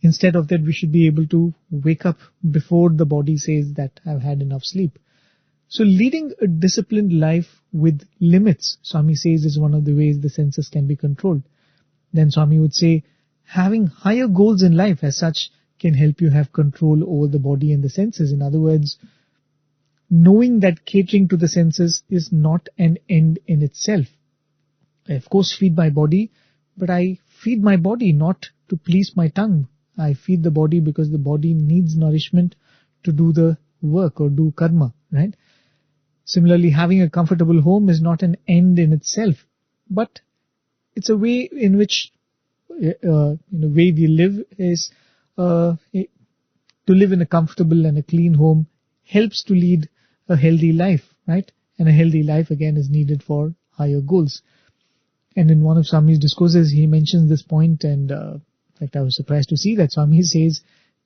Instead of that, we should be able to wake up before the body says that I've had enough sleep. So leading a disciplined life with limits, Swami says, is one of the ways the senses can be controlled. Then Swami would say, having higher goals in life as such can help you have control over the body and the senses. In other words, knowing that catering to the senses is not an end in itself. I of course feed my body, but I feed my body not to please my tongue. I feed the body because the body needs nourishment to do the work or do karma, right? Similarly, having a comfortable home is not an end in itself, but it's a way in which the way we live is to live in a comfortable and a clean home helps to lead a healthy life, right? And a healthy life again is needed for higher goals. And in one of Swami's discourses, he mentions this point, and in fact, I was surprised to see that Swami says,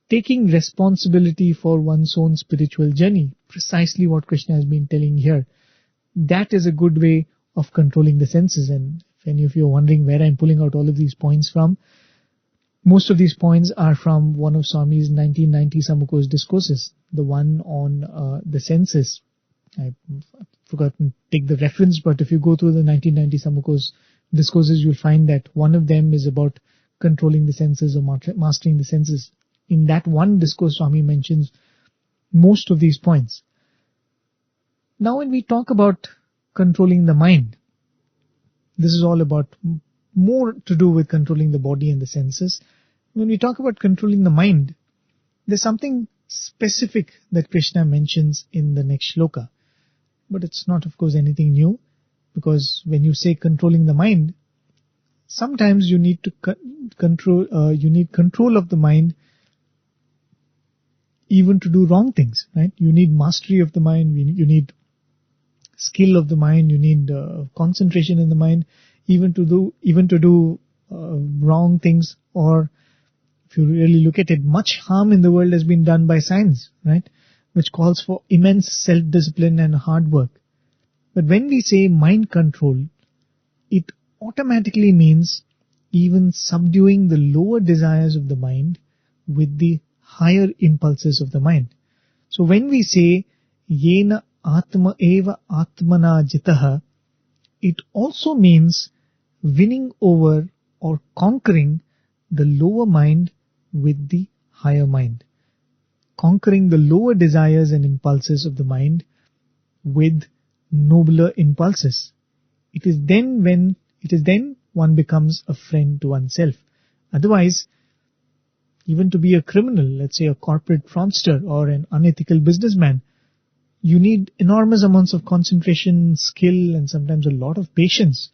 taking responsibility for one's own spiritual journey, precisely what Krishna has been telling here. That is a good way of controlling the senses. And if any of you are wondering where I'm pulling out all of these points from, most of these points are from one of Swami's 1990 Samuko's discourses, the one on the senses. I forgot to take the reference, but if you go through the 1990 Samuko's discourses, you'll find that one of them is about controlling the senses or mastering the senses. In that one discourse, Swami mentions most of these points. Now when we talk about controlling the mind, this is all about more to do with controlling the body and the senses. When we talk about controlling the mind, there's something specific that Krishna mentions in the next shloka. But it's not, of course, anything new, because when you say controlling the mind, sometimes you need to control of the mind even to do wrong things, right? You need mastery of the mind, you need skill of the mind, you need concentration in the mind, even to do wrong things. Or if you really look at it, much harm in the world has been done by science, right? Which calls for immense self-discipline and hard work. But when we say mind control, it automatically means even subduing the lower desires of the mind with the higher impulses of the mind. So when we say yena atma eva atmana jitaha, it also means winning over or conquering the lower mind with the higher mind. Conquering the lower desires and impulses of the mind with nobler impulses. It is then one becomes a friend to oneself. Otherwise, even to be a criminal, let's say a corporate fraudster or an unethical businessman, you need enormous amounts of concentration, skill, and sometimes a lot of patience,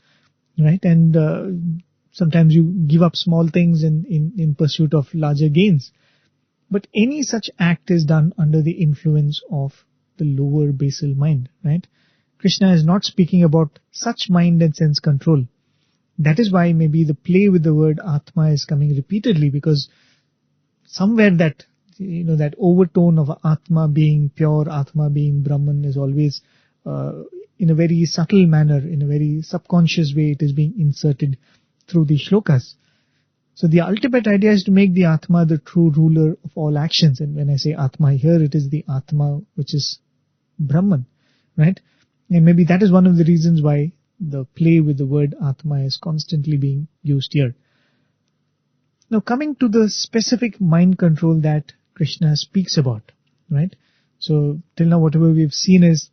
right? And sometimes you give up small things in pursuit of larger gains. But any such act is done under the influence of the lower basal mind, right? Krishna is not speaking about such mind and sense control. That is why maybe the play with the word Atma is coming repeatedly, because somewhere that overtone of Atma being pure, Atma being Brahman is always in a very subtle manner, in a very subconscious way, it is being inserted through the shlokas. So the ultimate idea is to make the Atma the true ruler of all actions. And when I say Atma here, it is the Atma which is Brahman, right? And maybe that is one of the reasons why the play with the word Atma is constantly being used here. Now coming to the specific mind control that Krishna speaks about, right? So till now whatever we've seen is,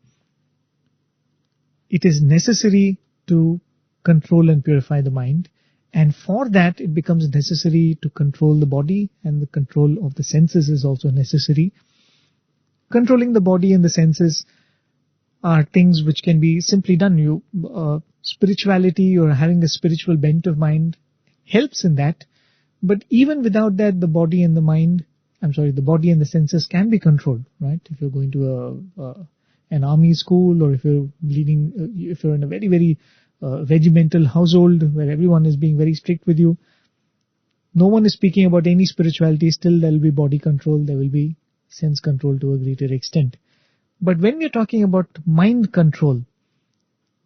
it is necessary to control and purify the mind. And for that it becomes necessary to control the body, and the control of the senses is also necessary. Controlling the body and the senses are things which can be simply done. Spirituality or having a spiritual bent of mind helps in that. But even without that, the body and the body and the senses can be controlled, right? If you're going to an army school, or if you're in a very, very regimental household where everyone is being very strict with you, no one is speaking about any spirituality. Still there will be body control, there will be sense control to a greater extent. But when we're talking about mind control,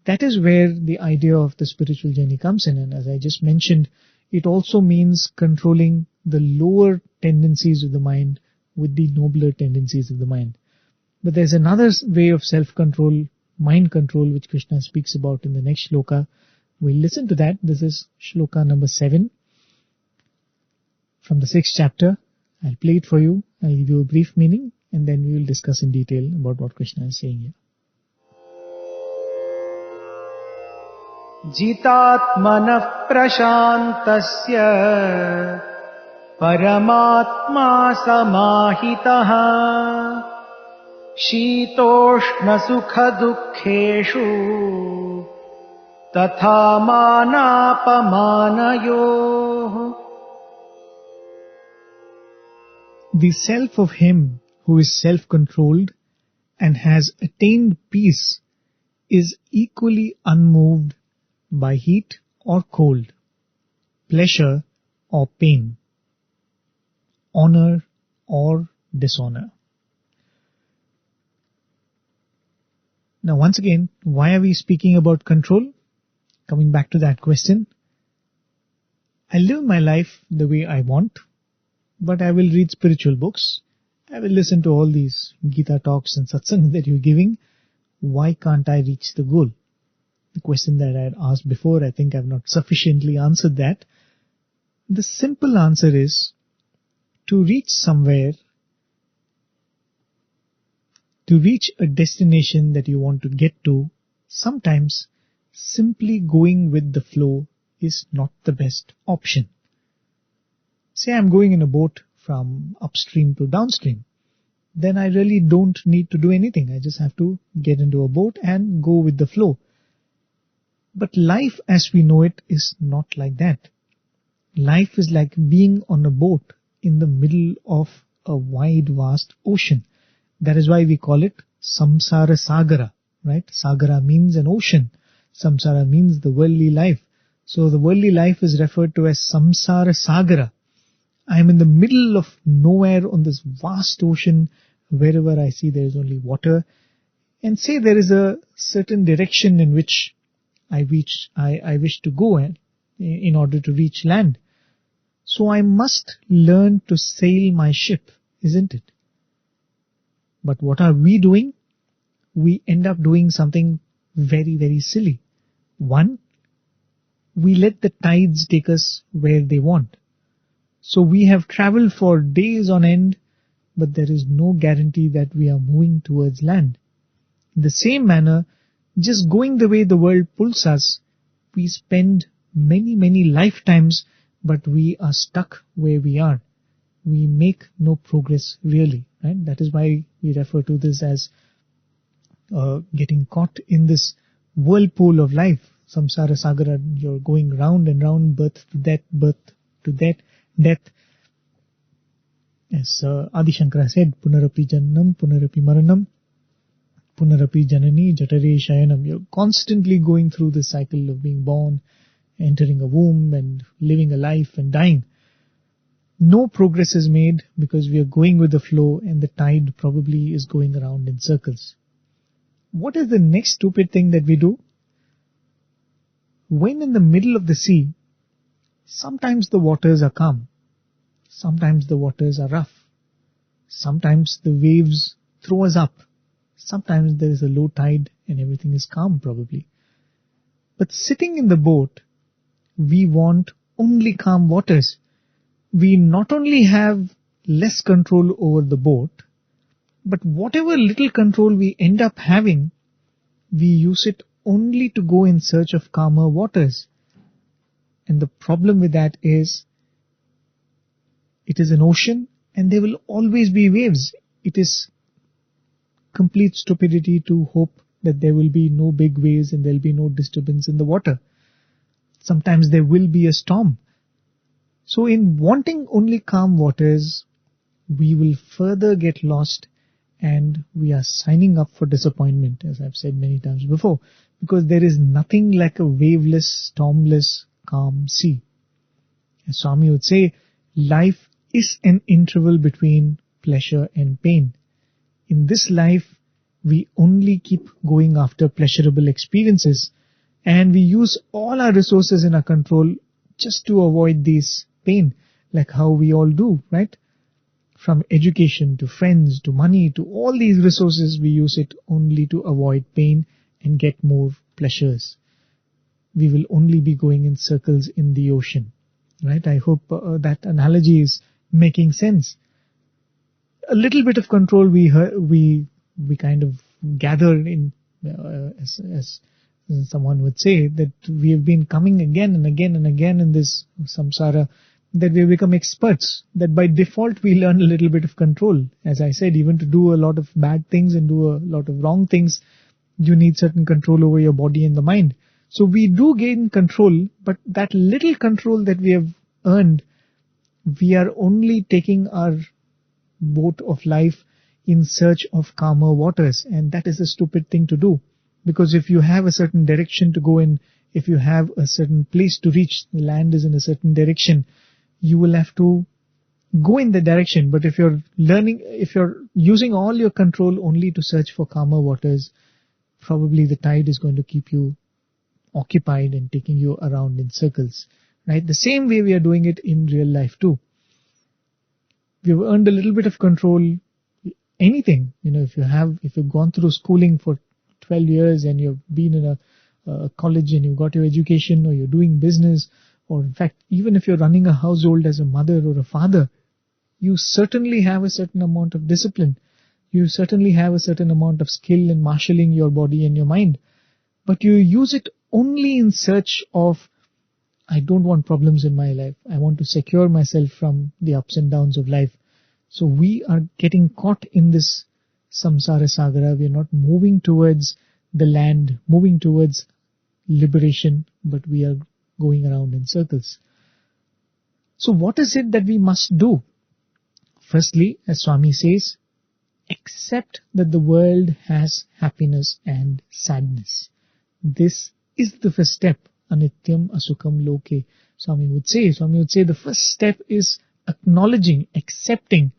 that is where the idea of the spiritual journey comes in. And as I just mentioned, it also means controlling the lower tendencies of the mind with the nobler tendencies of the mind. But there's another way of self-control, mind control, which Krishna speaks about in the next shloka. We'll listen to that. This is shloka number 7 from the 6th chapter. I'll play it for you. I'll give you a brief meaning, and then we will discuss in detail about what Krishna is saying here. जितात्मनः प्रशान्तस्य परमात्मा समाहितः शीतोष्णसुखदुःखेषु तथा मानापमानयोः. The self of him who is self-controlled and has attained peace is equally unmoved by heat or cold, pleasure or pain, honor or dishonor. Now once again, why are we speaking about control? Coming back to that question. I live my life the way I want, but I will read spiritual books. I will listen to all these Gita talks and Satsang that you're giving. Why can't I reach the goal? The question that I had asked before, I think I've not sufficiently answered that. The simple answer is, to reach somewhere, to reach a destination that you want to get to, sometimes simply going with the flow is not the best option. Say I'm going in a boat from upstream to downstream. Then I really don't need to do anything. I just have to get into a boat and go with the flow. But life as we know it is not like that. Life is like being on a boat in the middle of a wide, vast ocean. That is why we call it Samsara Sagara, right? Sagara means an ocean. Samsara means the worldly life. So the worldly life is referred to as Samsara Sagara. I am in the middle of nowhere on this vast ocean. Wherever I see there is only water. And say there is a certain direction in which I wish to go, and in order to reach land. So I must learn to sail my ship, isn't it? But what are we doing? We end up doing something very, very silly. One, we let the tides take us where they want. So we have traveled for days on end, but there is no guarantee that we are moving towards land. In the same manner, just going the way the world pulls us, we spend many, many lifetimes, but we are stuck where we are. We make no progress really, right? That is why we refer to this as getting caught in this whirlpool of life. Samsara Sagara, you're going round and round, birth to death. As Adi Shankara said, Punarapi Jannam, Punarapi Maranam, Punarapi Janani, Jatare Shayanam. You're constantly going through the cycle of being born, entering a womb and living a life and dying. No progress is made because we are going with the flow and the tide probably is going around in circles. What is the next stupid thing that we do? When in the middle of the sea, sometimes the waters are calm. Sometimes the waters are rough. Sometimes the waves throw us up. Sometimes there is a low tide and everything is calm probably. But sitting in the boat, we want only calm waters. We not only have less control over the boat, but whatever little control we end up having, we use it only to go in search of calmer waters. And the problem with that is, it is an ocean and there will always be waves. It is complete stupidity to hope that there will be no big waves and there will be no disturbance in the water. Sometimes there will be a storm. So in wanting only calm waters, we will further get lost and we are signing up for disappointment, as I've said many times before, because there is nothing like a waveless, stormless, calm sea. As Swami would say, life is an interval between pleasure and pain. In this life, we only keep going after pleasurable experiences and we use all our resources in our control just to avoid this pain, like how we all do, right? From education to friends to money to all these resources, we use it only to avoid pain and get more pleasures. We will only be going in circles in the ocean, right? I hope that analogy is making sense. A little bit of control we kind of gather in, as someone would say, that we have been coming again and again and again in this samsara, that we become experts, that by default we learn a little bit of control. As I said, even to do a lot of bad things and do a lot of wrong things, you need certain control over your body and the mind. So we do gain control, but that little control that we have earned, we are only taking our boat of life in search of calmer waters, and that is a stupid thing to do. Because if you have a certain direction to go in, if you have a certain place to reach, the land is in a certain direction, you will have to go in the direction. But if you're using all your control only to search for calmer waters, probably the tide is going to keep you occupied and taking you around in circles, right? The same way we are doing it in real life too. We've earned a little bit of control. Anything, if you've gone through schooling for 12 years and you've been in a college and you've got your education, or you're doing business, or in fact, even if you're running a household as a mother or a father, you certainly have a certain amount of discipline. You certainly have a certain amount of skill in marshalling your body and your mind. But you use it only in search of, I don't want problems in my life. I want to secure myself from the ups and downs of life. So we are getting caught in this samsara sagara. We are not moving towards the land, moving towards liberation, but we are going around in circles. So what is it that we must do? Firstly, as Swami says, accept that the world has happiness and sadness. This is the first step. Anityam asukam loke. Swami would say the first step is acknowledging, accepting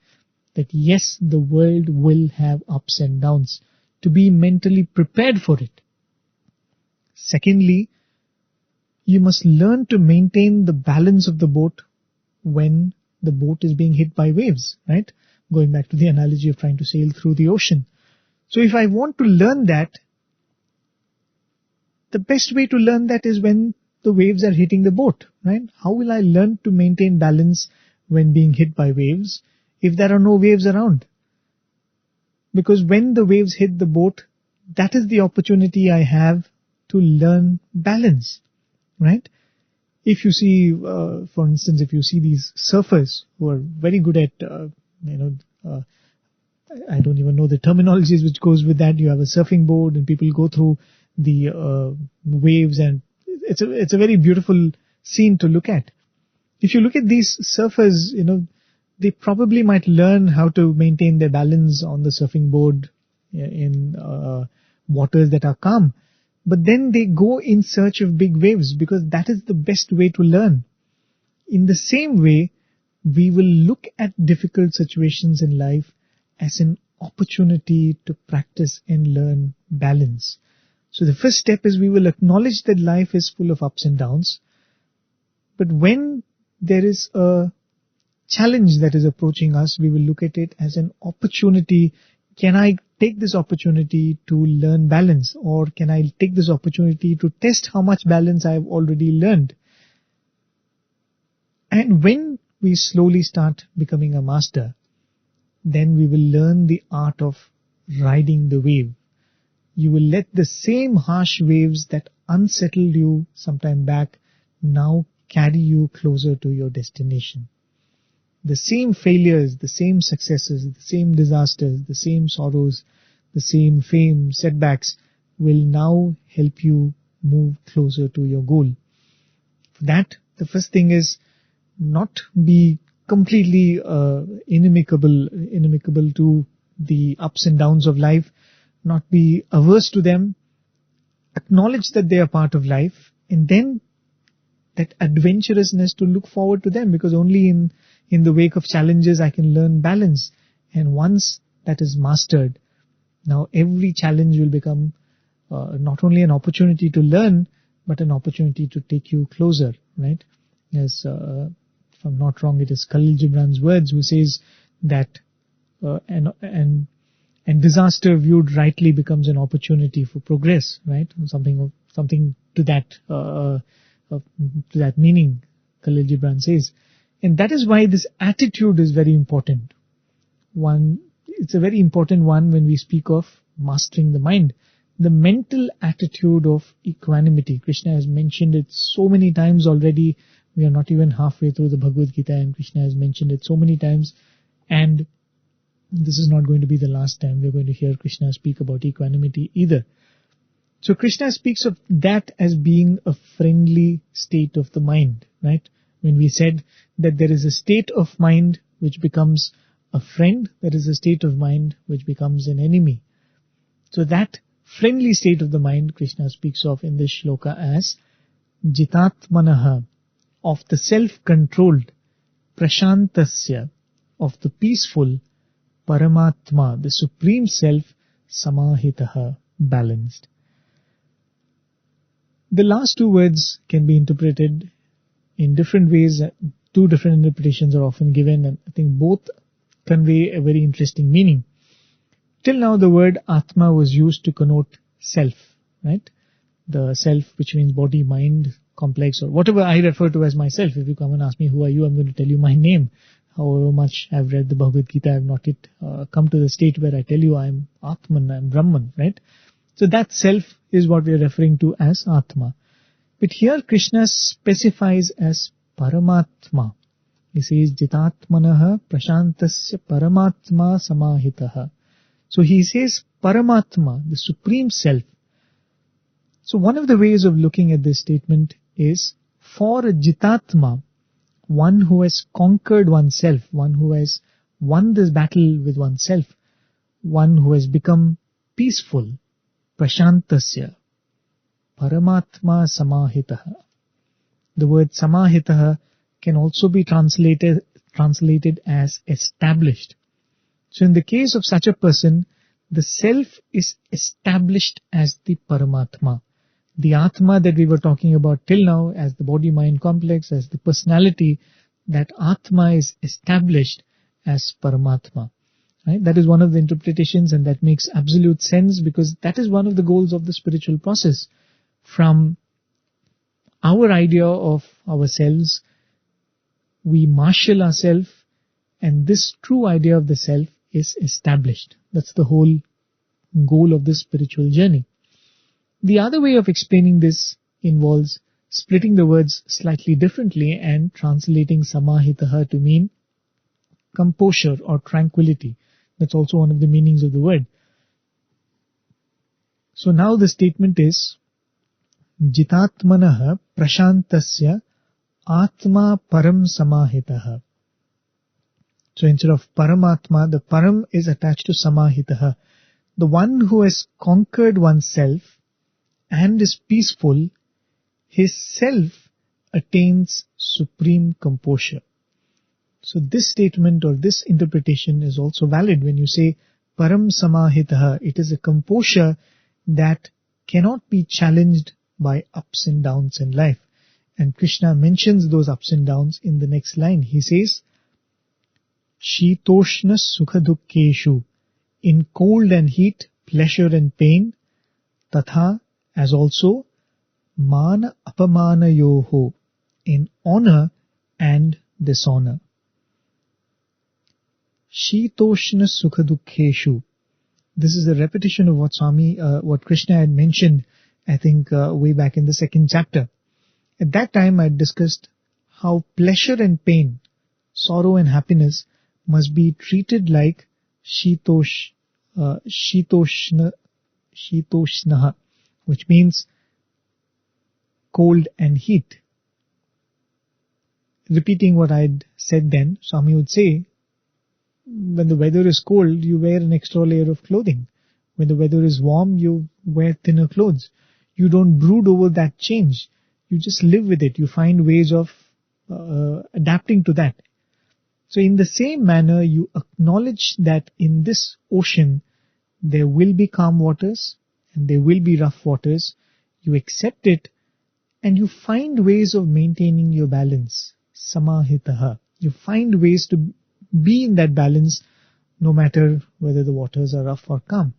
that yes, the world will have ups and downs, to be mentally prepared for it. Secondly, you must learn to maintain the balance of the boat when the boat is being hit by waves, right? Going back to the analogy of trying to sail through the ocean. So if I want to learn that, the best way to learn that is when the waves are hitting the boat, right? How will I learn to maintain balance when being hit by waves if there are no waves around? Because when the waves hit the boat, that is the opportunity I have to learn balance, right? If you see, for instance, if you see these surfers who are very good at, I don't even know the terminologies which goes with that. You have a surfing board and people go through the waves, and it's a very beautiful scene to look at. If you look at these surfers, they probably might learn how to maintain their balance on the surfing board in waters that are calm. But then they go in search of big waves because that is the best way to learn. In the same way, we will look at difficult situations in life as an opportunity to practice and learn balance. So the first step is we will acknowledge that life is full of ups and downs. But when there is a challenge that is approaching us, we will look at it as an opportunity. Can I take this opportunity to learn balance, or can I take this opportunity to test how much balance I have already learned? And when we slowly start becoming a master, then we will learn the art of riding the wave. You will let the same harsh waves that unsettled you sometime back now carry you closer to your destination. The same failures, the same successes, the same disasters, the same sorrows, the same fame, setbacks will now help you move closer to your goal. For that, the first thing is not be completely inimical to the ups and downs of life, not be averse to them, acknowledge that they are part of life, and then that adventurousness to look forward to them, because only in the wake of challenges I can learn balance. And once that is mastered, now every challenge will become not only an opportunity to learn, but an opportunity to take you closer, right? As if I'm not wrong, it is Khalil Gibran's words who says that and disaster viewed rightly becomes an opportunity for progress, right? Something to that meaning, Khalil Gibran says. And that is why this attitude is very important. It's a very important one when we speak of mastering the mind. The mental attitude of equanimity. Krishna has mentioned it so many times already. We are not even halfway through the Bhagavad Gita and Krishna has mentioned it so many times. And this is not going to be the last time we're going to hear Krishna speak about equanimity either. So Krishna speaks of that as being a friendly state of the mind, right? When we said that there is a state of mind which becomes a friend, there is a state of mind which becomes an enemy. So that friendly state of the mind Krishna speaks of in this shloka as jitatmanaha, of the self-controlled, prashantasya, of the peaceful, paramatma, the supreme self, samahitaha, balanced. The last two words can be interpreted in different ways. Two different interpretations are often given, and I think both convey a very interesting meaning. Till now the word Atma was used to connote self, right? The self, which means body, mind, complex, or whatever I refer to as myself. If you come and ask me who are you, I'm going to tell you my name. However much I've read the Bhagavad Gita, I have not yet come to the state where I tell you I'm Atman, I'm Brahman, right? So that self is what we are referring to as Atma. But here Krishna specifies as Paramatma. He says, Jitatmanaha prashantasya paramatma samahitaha. So he says Paramatma, the supreme self. So one of the ways of looking at this statement is, for a Jitatma, one who has conquered oneself, one who has won this battle with oneself, one who has become peaceful, prashantasya, paramatma samahitaha. The word samahitaha can also be translated as established. So in the case of such a person, the self is established as the Paramatma. The Atma that we were talking about till now as the body-mind complex, as the personality, that Atma is established as Paramatma. Right? That is one of the interpretations, and that makes absolute sense, because that is one of the goals of the spiritual process. From our idea of ourselves, we marshal ourselves, and this true idea of the self is established. That's the whole goal of this spiritual journey. The other way of explaining this involves splitting the words slightly differently and translating samahitaha to mean composure or tranquility. That's also one of the meanings of the word. So now the statement is jitatmanaha prashantasya atma param samahitaha. So instead of paramatma, the param is attached to samahitaha. The one who has conquered oneself and is peaceful, his self attains supreme composure. So this statement or this interpretation is also valid when you say param samahitaha. It is a composure that cannot be challenged by ups and downs in life. And Krishna mentions those ups and downs in the next line. He says, Shitoshna sukha dukkeshu, in cold and heat, pleasure and pain, tatha, as also mana apamana yoho, in honor and dishonor. Shitoshna sukha dukkeshu. This is a repetition of what Krishna had mentioned, I think, way back in the 2nd chapter. At that time, I discussed how pleasure and pain, sorrow and happiness must be treated like shitoshnaha, which means cold and heat. Repeating what I had said then, Swami would say, when the weather is cold, you wear an extra layer of clothing. When the weather is warm, you wear thinner clothes. You don't brood over that change. You just live with it. You find ways of adapting to that. So in the same manner, you acknowledge that in this ocean, there will be calm waters and there will be rough waters. You accept it and you find ways of maintaining your balance. Samahitaha. You find ways to be in that balance no matter whether the waters are rough or calm.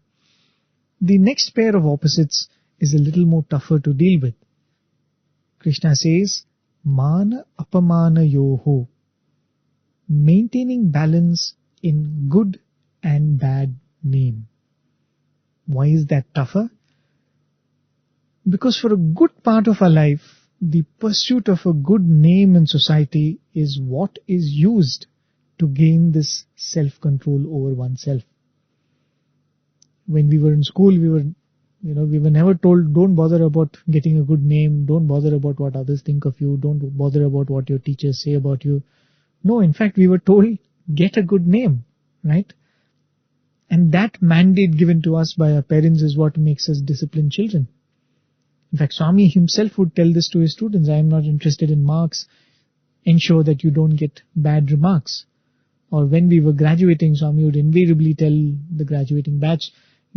The next pair of opposites is a little more tougher to deal with. Krishna says, mana apamana yoho. Maintaining balance in good and bad name. Why is that tougher? Because for a good part of our life, the pursuit of a good name in society is what is used to gain this self-control over oneself. When we were in school, we were never told, don't bother about getting a good name, don't bother about what others think of you, don't bother about what your teachers say about you. No, in fact, we were told, get a good name, right? And that mandate given to us by our parents is what makes us disciplined children. In fact, Swami himself would tell this to his students, I am not interested in marks, ensure that you don't get bad remarks. Or when we were graduating, Swami would invariably tell the graduating batch,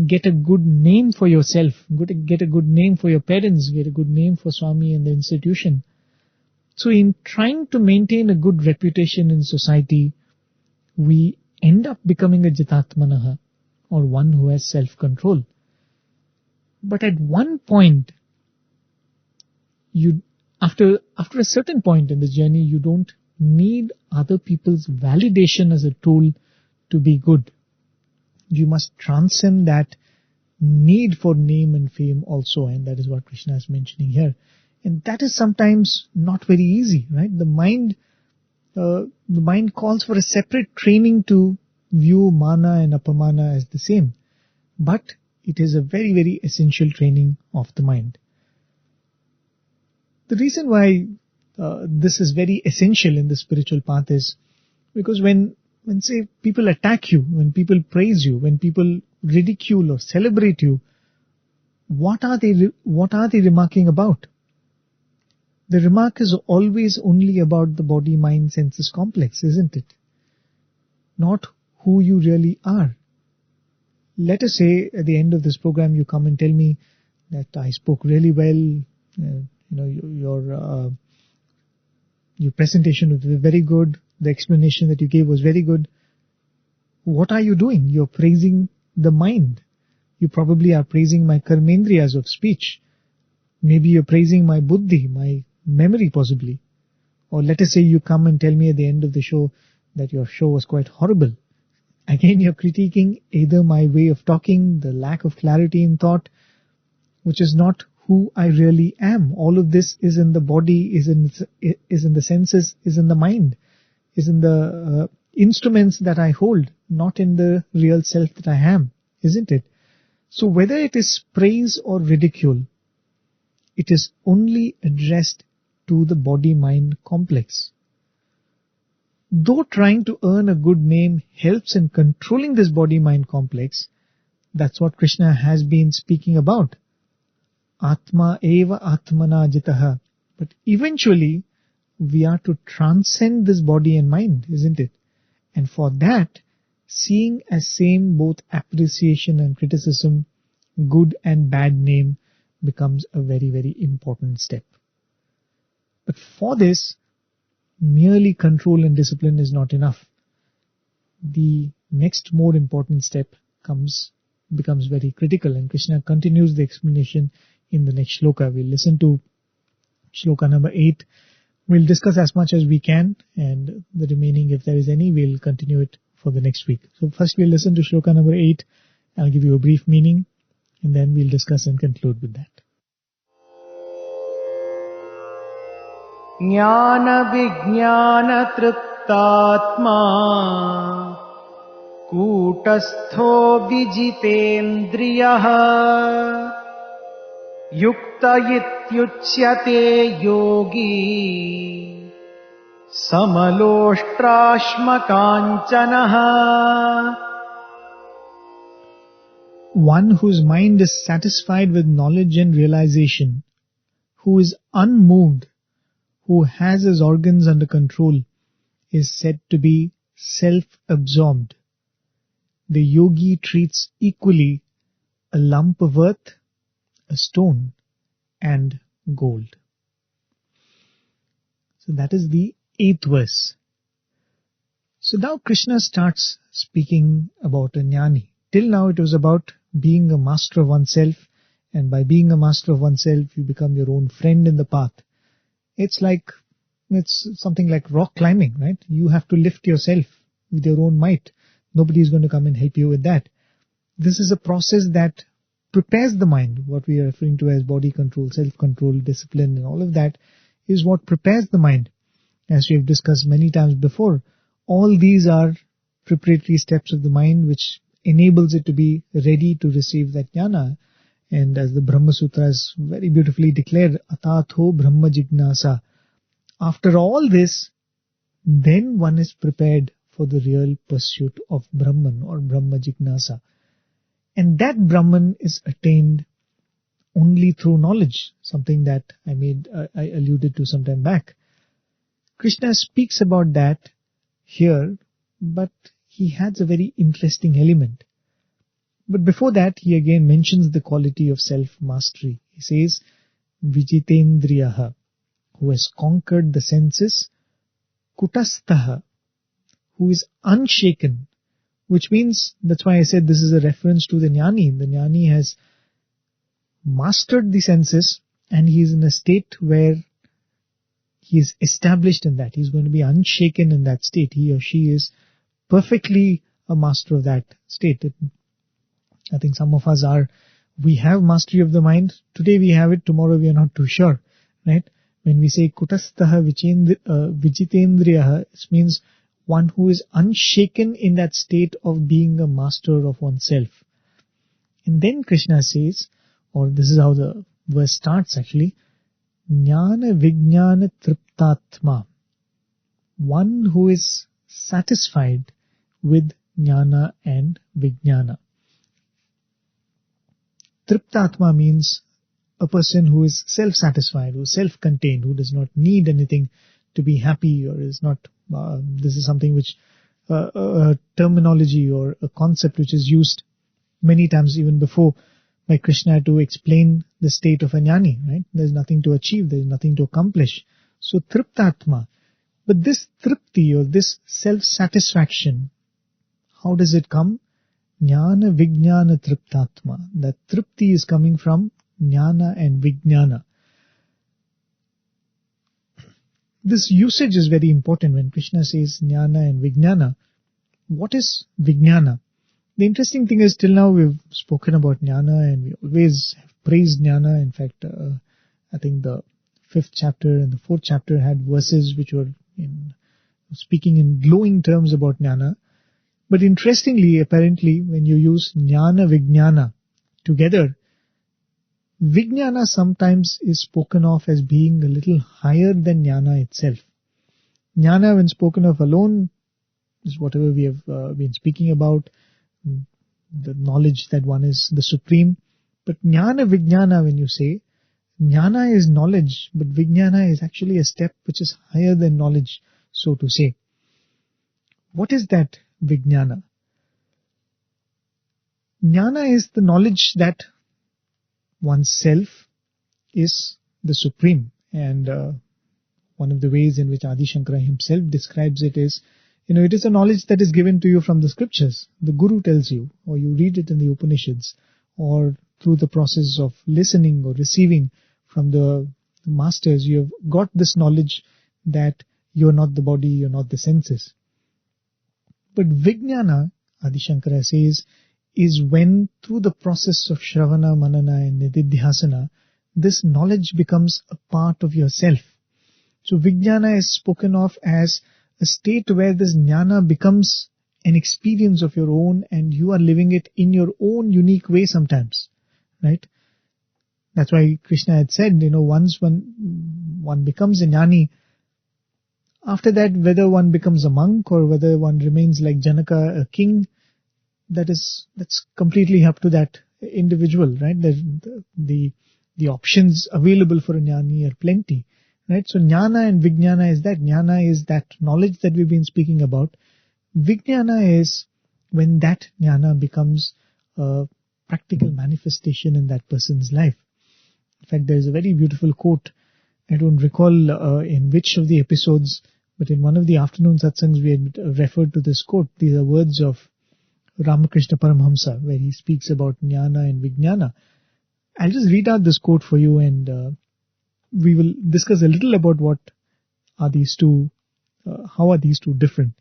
get a good name for yourself, get a good name for your parents, get a good name for Swami and the institution. So in trying to maintain a good reputation in society, we end up becoming a jitatmanaha, or one who has self-control. But at one point, after a certain point in the journey, you don't need other people's validation as a tool to be good. You must transcend that need for name and fame also, and that is what Krishna is mentioning here. And that is sometimes not very easy, right? The mind calls for a separate training to view mana and apamana as the same. But it is a very, very essential training of the mind. The reason why this is very essential in the spiritual path is because when say people attack you, when people praise you, when people ridicule or celebrate you, what are they remarking about? The remark is always only about the body, mind, senses complex, isn't it? Not who you really are. Let us say at the end of this program you come and tell me, that I spoke really well, your presentation was very good, the explanation that you gave was very good. What are you doing? You're praising the mind. You probably are praising my karmendriyas of speech. Maybe you're praising my buddhi, my memory possibly. Or let us say you come and tell me at the end of the show that your show was quite horrible. Again, you're critiquing either my way of talking, the lack of clarity in thought, which is not who I really am. All of this is in the body, is in the senses, is in the mind, is in the instruments that I hold, not in the real self that I am, isn't it? So whether it is praise or ridicule, it is only addressed to the body-mind complex. Though trying to earn a good name helps in controlling this body-mind complex, that's what Krishna has been speaking about. Atma eva atmana jitaha. But eventually, we are to transcend this body and mind, isn't it? And for that, seeing as same both appreciation and criticism, good and bad name, becomes a very, very important step. But for this, merely control and discipline is not enough. The next more important step becomes very critical, and Krishna continues the explanation in the next shloka. We'll listen to shloka number 8. We'll discuss as much as we can, and the remaining, if there is any, we'll continue it for the next week. So first we'll listen to shloka number 8. I'll give you a brief meaning, and then we'll discuss and conclude with that. ज्ञान विज्ञान तृप्तात्मा कूटस्थो विजितेन्द्रियः युक्त इत्युच्यते योगी समलोष्ट्राश्मकाञ्चनः. One whose mind is satisfied with knowledge and realization, who is unmoved, who has his organs under control, is said to be self-absorbed. The yogi treats equally a lump of earth, a stone, and gold. So that is the 8th verse. So now Krishna starts speaking about a jnani. Till now it was about being a master of oneself, and by being a master of oneself, you become your own friend in the path. It's something like rock climbing, right? You have to lift yourself with your own might. Nobody is going to come and help you with that. This is a process that prepares the mind. What we are referring to as body control, self-control, discipline, and all of that is what prepares the mind. As we have discussed many times before, all these are preparatory steps of the mind which enables it to be ready to receive that jnana. And as the Brahma Sutras very beautifully declare, atatho brahma jignasa. After all this, then one is prepared for the real pursuit of Brahman or Brahma jignasa. And that Brahman is attained only through knowledge, something that I alluded to some time back. Krishna speaks about that here, but he has a very interesting element. But before that, he again mentions the quality of self-mastery. He says, Vijitendriyaha, who has conquered the senses, Kutastaha, who is unshaken, which means, that's why I said this is a reference to the jnani. The jnani has mastered the senses, and he is in a state where he is established in that. He is going to be unshaken in that state. He or she is perfectly a master of that state. I think some of us we have mastery of the mind. Today we have it, tomorrow we are not too sure, right? When we say kutastaha vijitendriyaha, it means one who is unshaken in that state of being a master of oneself. And then Krishna says, or this is how the verse starts actually, jnana vijnana triptatma, one who is satisfied with jnana and vijnana. Triptatma means a person who is self-satisfied, who is self-contained, who does not need anything to be happy, or is not, this is something which, a terminology or a concept which is used many times even before by Krishna to explain the state of a jnani, right? There's nothing to achieve, there's nothing to accomplish. So triptatma. But this tripti, or this self-satisfaction, how does it come? Jnana vijnana triptatma. That tripti is coming from jnana and vijnana. This usage is very important when Krishna says jnana and vijnana. What is vijnana? The interesting thing is, till now we've spoken about jnana and we always have praised jnana. In fact, I think the 5th chapter and the 4th chapter had verses which were speaking in glowing terms about jnana. But interestingly, apparently, when you use jnana vijnana together, vijnana sometimes is spoken of as being a little higher than jnana itself. Jnana, when spoken of alone, is whatever we have been speaking about, the knowledge that one is the supreme. But jnana vijnana, when you say, jnana is knowledge, but vijnana is actually a step which is higher than knowledge, so to say. What is that vijnana? Jnana is the knowledge that oneself is the supreme. And one of the ways in which Adi Shankara himself describes it is, it is a knowledge that is given to you from the scriptures. The Guru tells you, or you read it in the Upanishads, or through the process of listening or receiving from the masters, you have got this knowledge that you are not the body, you are not the senses. But vijnana, Adi Shankara says, is when through the process of Shravana, Manana and Nididhyasana, this knowledge becomes a part of yourself. So vijnana is spoken of as a state where this jnana becomes an experience of your own and you are living it in your own unique way sometimes, right? That's why Krishna had said, once one becomes a jnani, after that, whether one becomes a monk or whether one remains like Janaka, a king, that's completely up to that individual, right? The options available for a jnani are plenty, right? So jnana and vijnana is that. Jnana is that knowledge that we've been speaking about. Vijnana is when that jnana becomes a practical manifestation in that person's life. In fact, there is a very beautiful quote. I don't recall in which of the episodes, but in one of the afternoon satsangs we had referred to this quote. These are words of Ramakrishna Paramhamsa, where he speaks about jnana and vijnana. I'll just read out this quote for you, and we will discuss a little about what are these two, how are these two different.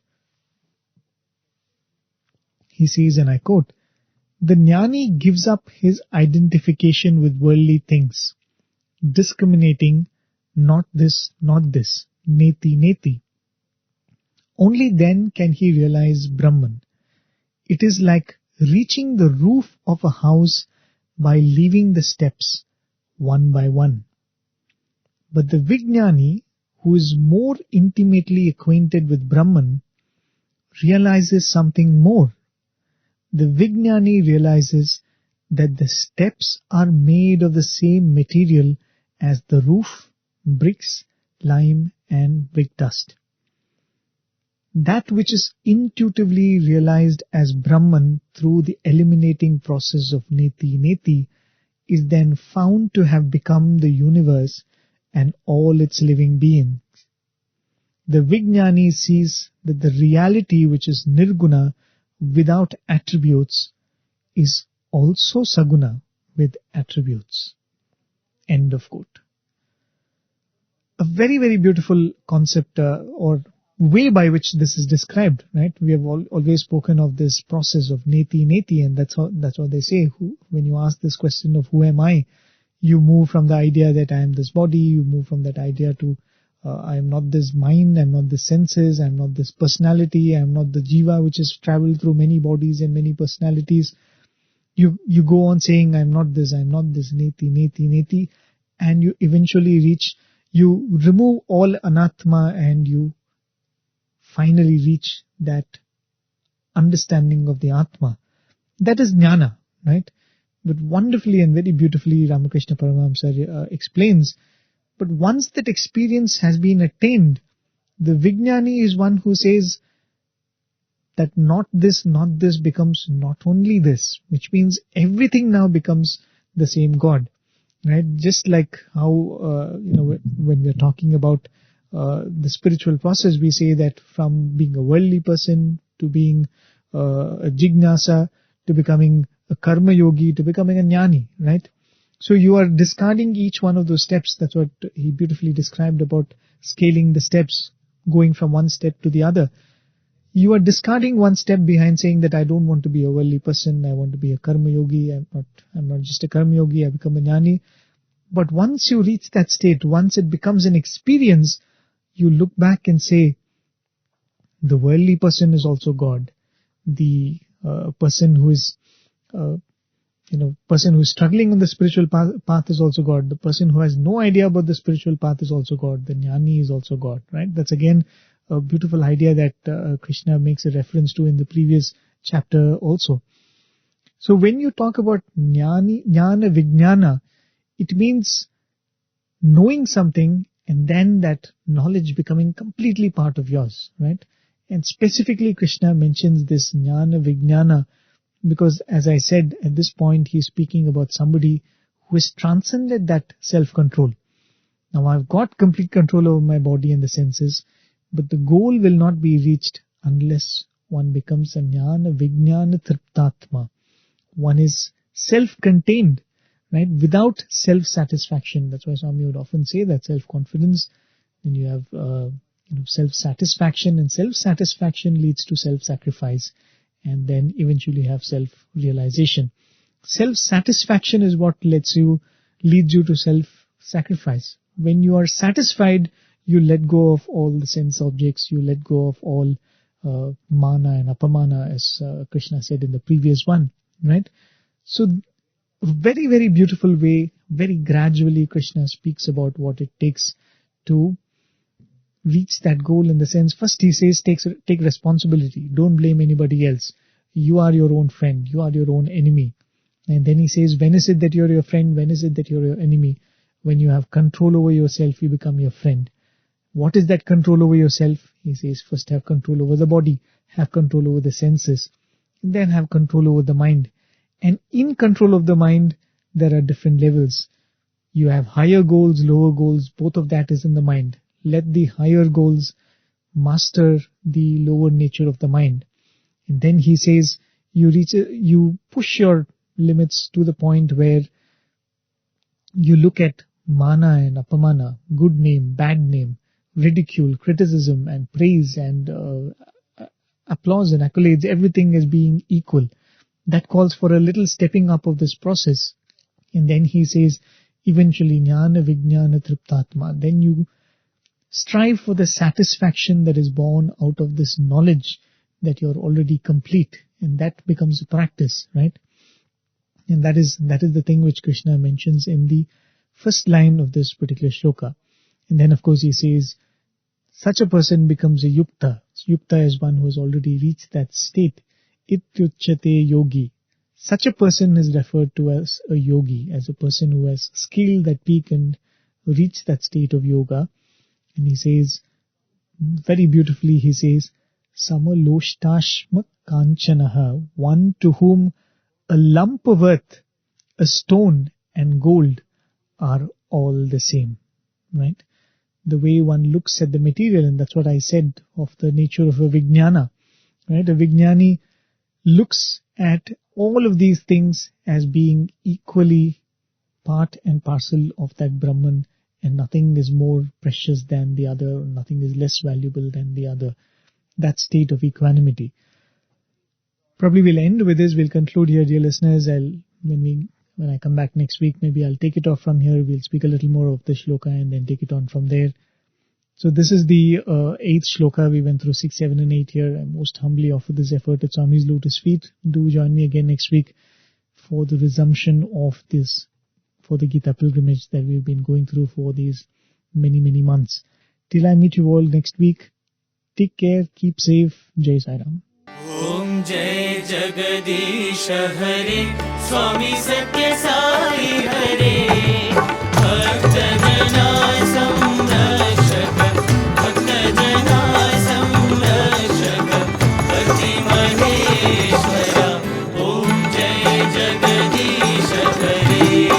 He says, and I quote, "The jnani gives up his identification with worldly things, discriminating not this, neti, neti. Only then can he realize Brahman. It is like reaching the roof of a house by leaving the steps one by one. But the vijnani, who is more intimately acquainted with Brahman, realizes something more. The vijnani realizes that the steps are made of the same material as the roof, bricks, lime and brick dust. That which is intuitively realized as Brahman through the eliminating process of neti neti is then found to have become the universe and all its living beings. The vijnani sees that the reality which is nirguna without attributes is also saguna with attributes." End of quote. A very, very beautiful concept or way by which this is described, right? We have always spoken of this process of neti neti, and that's what they say. When you ask this question of who am I, you move from the idea that I am this body, you move from that idea to I am not this mind, I am not this senses, I am not this personality, I am not the jiva which has traveled through many bodies and many personalities. You go on saying I am not this, neti, neti, neti, and you eventually you remove all anatma and you finally reach that understanding of the Atma. That is jnana, right? But wonderfully and very beautifully Ramakrishna Paramahamsa explains, but once that experience has been attained, the vijnani is one who says that not this becomes not only this, which means everything now becomes the same God, right? Just like how, when we're talking about the spiritual process, we say that from being a worldly person to being a jignasa to becoming a karma yogi to becoming a jnani, right? So you are discarding each one of those steps. That's what he beautifully described about scaling the steps, going from one step to the other. You are discarding one step behind saying that I don't want to be a worldly person, I want to be a karma yogi, I'm not just a karma yogi, I become a jnani. But once you reach that state, once it becomes an experience, you look back and say, the worldly person is also God. The person who is person who is struggling on the spiritual path is also God. The person who has no idea about the spiritual path is also God. The jnani is also God, right? That's again a beautiful idea that Krishna makes a reference to in the previous chapter also. So when you talk about jnana vijnana, it means knowing something and then that knowledge becoming completely part of yours, right? And specifically Krishna mentions this jnana vijnana because, as I said, at this point he's speaking about somebody who has transcended that self-control. Now I've got complete control over my body and the senses, but the goal will not be reached unless one becomes a jnana vijnana triptatma. One is self-contained, right? Without self-satisfaction. That's why Swami would often say that self-confidence, then you have self-satisfaction, and self-satisfaction leads to self-sacrifice, and then eventually have self-realization. Self-satisfaction is what leads you to self-sacrifice. When you are satisfied, you let go of all the sense objects, you let go of all mana and apamana, as Krishna said in the previous one, right? So, very, very beautiful way, very gradually Krishna speaks about what it takes to reach that goal, in the sense, first he says, take responsibility, don't blame anybody else. You are your own friend, you are your own enemy. And then he says, when is it that you're your friend, when is it that you're your enemy? When you have control over yourself, you become your friend. What is that control over yourself? He says, first have control over the body, have control over the senses, then have control over the mind. And in control of the mind, there are different levels. You have higher goals, lower goals, both of that is in the mind. Let the higher goals master the lower nature of the mind. And then he says, you push your limits to the point where you look at mana and apamana, good name, bad name, ridicule, criticism and praise and applause and accolades, everything as being equal. That calls for a little stepping up of this process. And then he says, eventually, jnana vijnana triptatma. Then you strive for the satisfaction that is born out of this knowledge that you're already complete. And that becomes a practice, right? And that is the thing which Krishna mentions in the first line of this particular shloka. And then, of course, he says, such a person becomes a yukta. Yukta is one who has already reached that state. Ityuchyate yogi. Such a person is referred to as a yogi, as a person who has scaled that peak and reached that state of yoga. And he says, very beautifully, he says, Samaloshtashma kanchanaha, one to whom a lump of earth, a stone and gold are all the same, right? The way one looks at the material, and that's what I said of the nature of a vijnana, right? A vijnani looks at all of these things as being equally part and parcel of that Brahman, and nothing is more precious than the other, nothing is less valuable than the other. That state of equanimity. Probably we'll end with this, we'll conclude here, dear listeners. When I come back next week, maybe I'll take it off from here, we'll speak a little more of the shloka and then take it on from there. So this is the 8th shloka. We went through 6, 7 and 8 here. I most humbly offer this effort at Swami's lotus feet. Do join me again next week for the resumption of this, for the Gita pilgrimage that we've been going through for these many, many months. Till I meet you all next week, take care, keep safe. Jai Sai Ram. ॐ जय जगदीश हरे स्वामी सत्य साई हरे भक्त जना संरक्षक भक्त जना संरक्षक पति महेश्वरा ॐ जय जगदीश हरे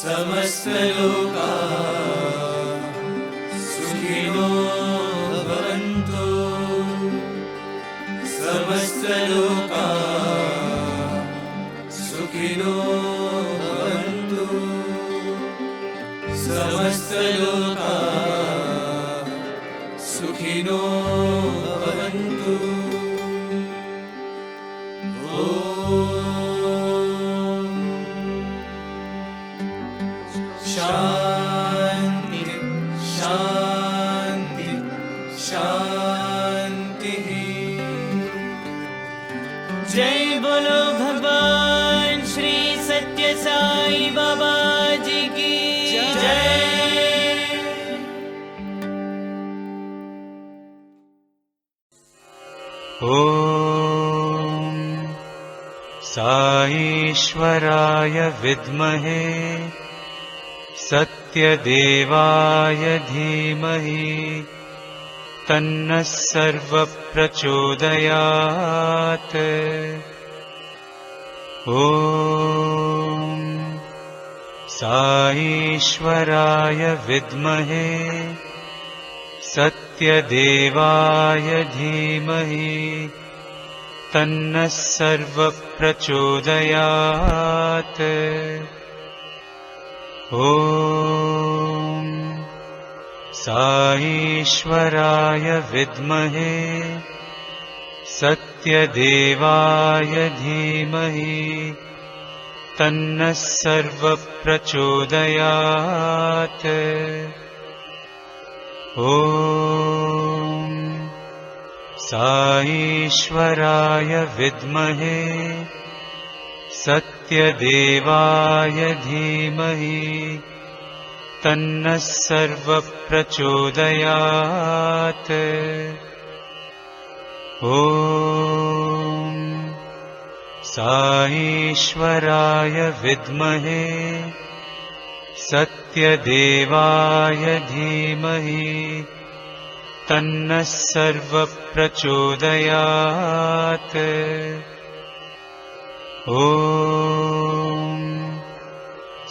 समस्तलोका सुखिनो भवन्तु समस्तलोका सुखिनो भवन्तु समस्तलोका सुखिनो भवन्तु शांति शांति शांति। जय बोलो भगवान श्री सत्य साई बाबा जी की जय। ॐ साईश्वराय विद्महे सत्यदेवाय धीमहि तन्नः सर्वप्रचोदयात्। ॐ साईश्वराय विद्महे सत्यदेवाय धीमहि तन्नः सर्वप्रचोदयात्। ॐ साईश्वराय विद्महे सत्यदेवाय धीमहि तन्नः सर्वप्रचोदयात्। ॐ साईश्वराय विद्महे सत्यदेवाय धीमहि तन्नः सर्वप्रचोदयात्। ॐ साईश्वराय विद्महे सत्यदेवाय धीमहि तन्नः सर्वप्रचोदयात्। ॐ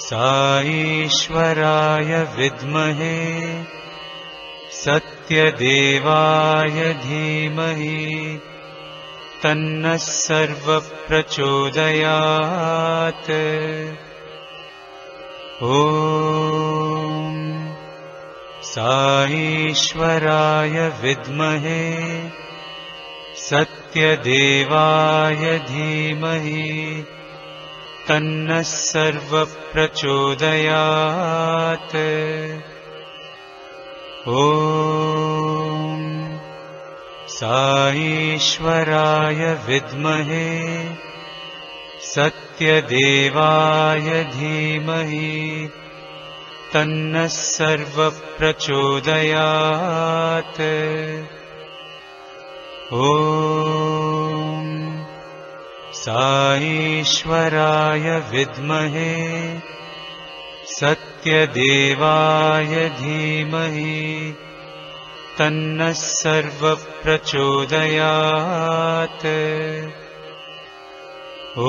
साईश्वराय विद्महे सत्यदेवाय धीमहि तन्नः सर्वप्रचोदयात्। ॐ साईश्वराय विद्महे सत्यदेवाय धीमहि तन्नः सर्वप्रचोदयात्। ॐ साईश्वराय विद्महे सत्यदेवाय धीमहि तन्नः सर्वप्रचोदयात्। ॐ साईश्वराय विद्महे सत्यदेवाय धीमहि तन्नः सर्वप्रचोदयात्। ॐ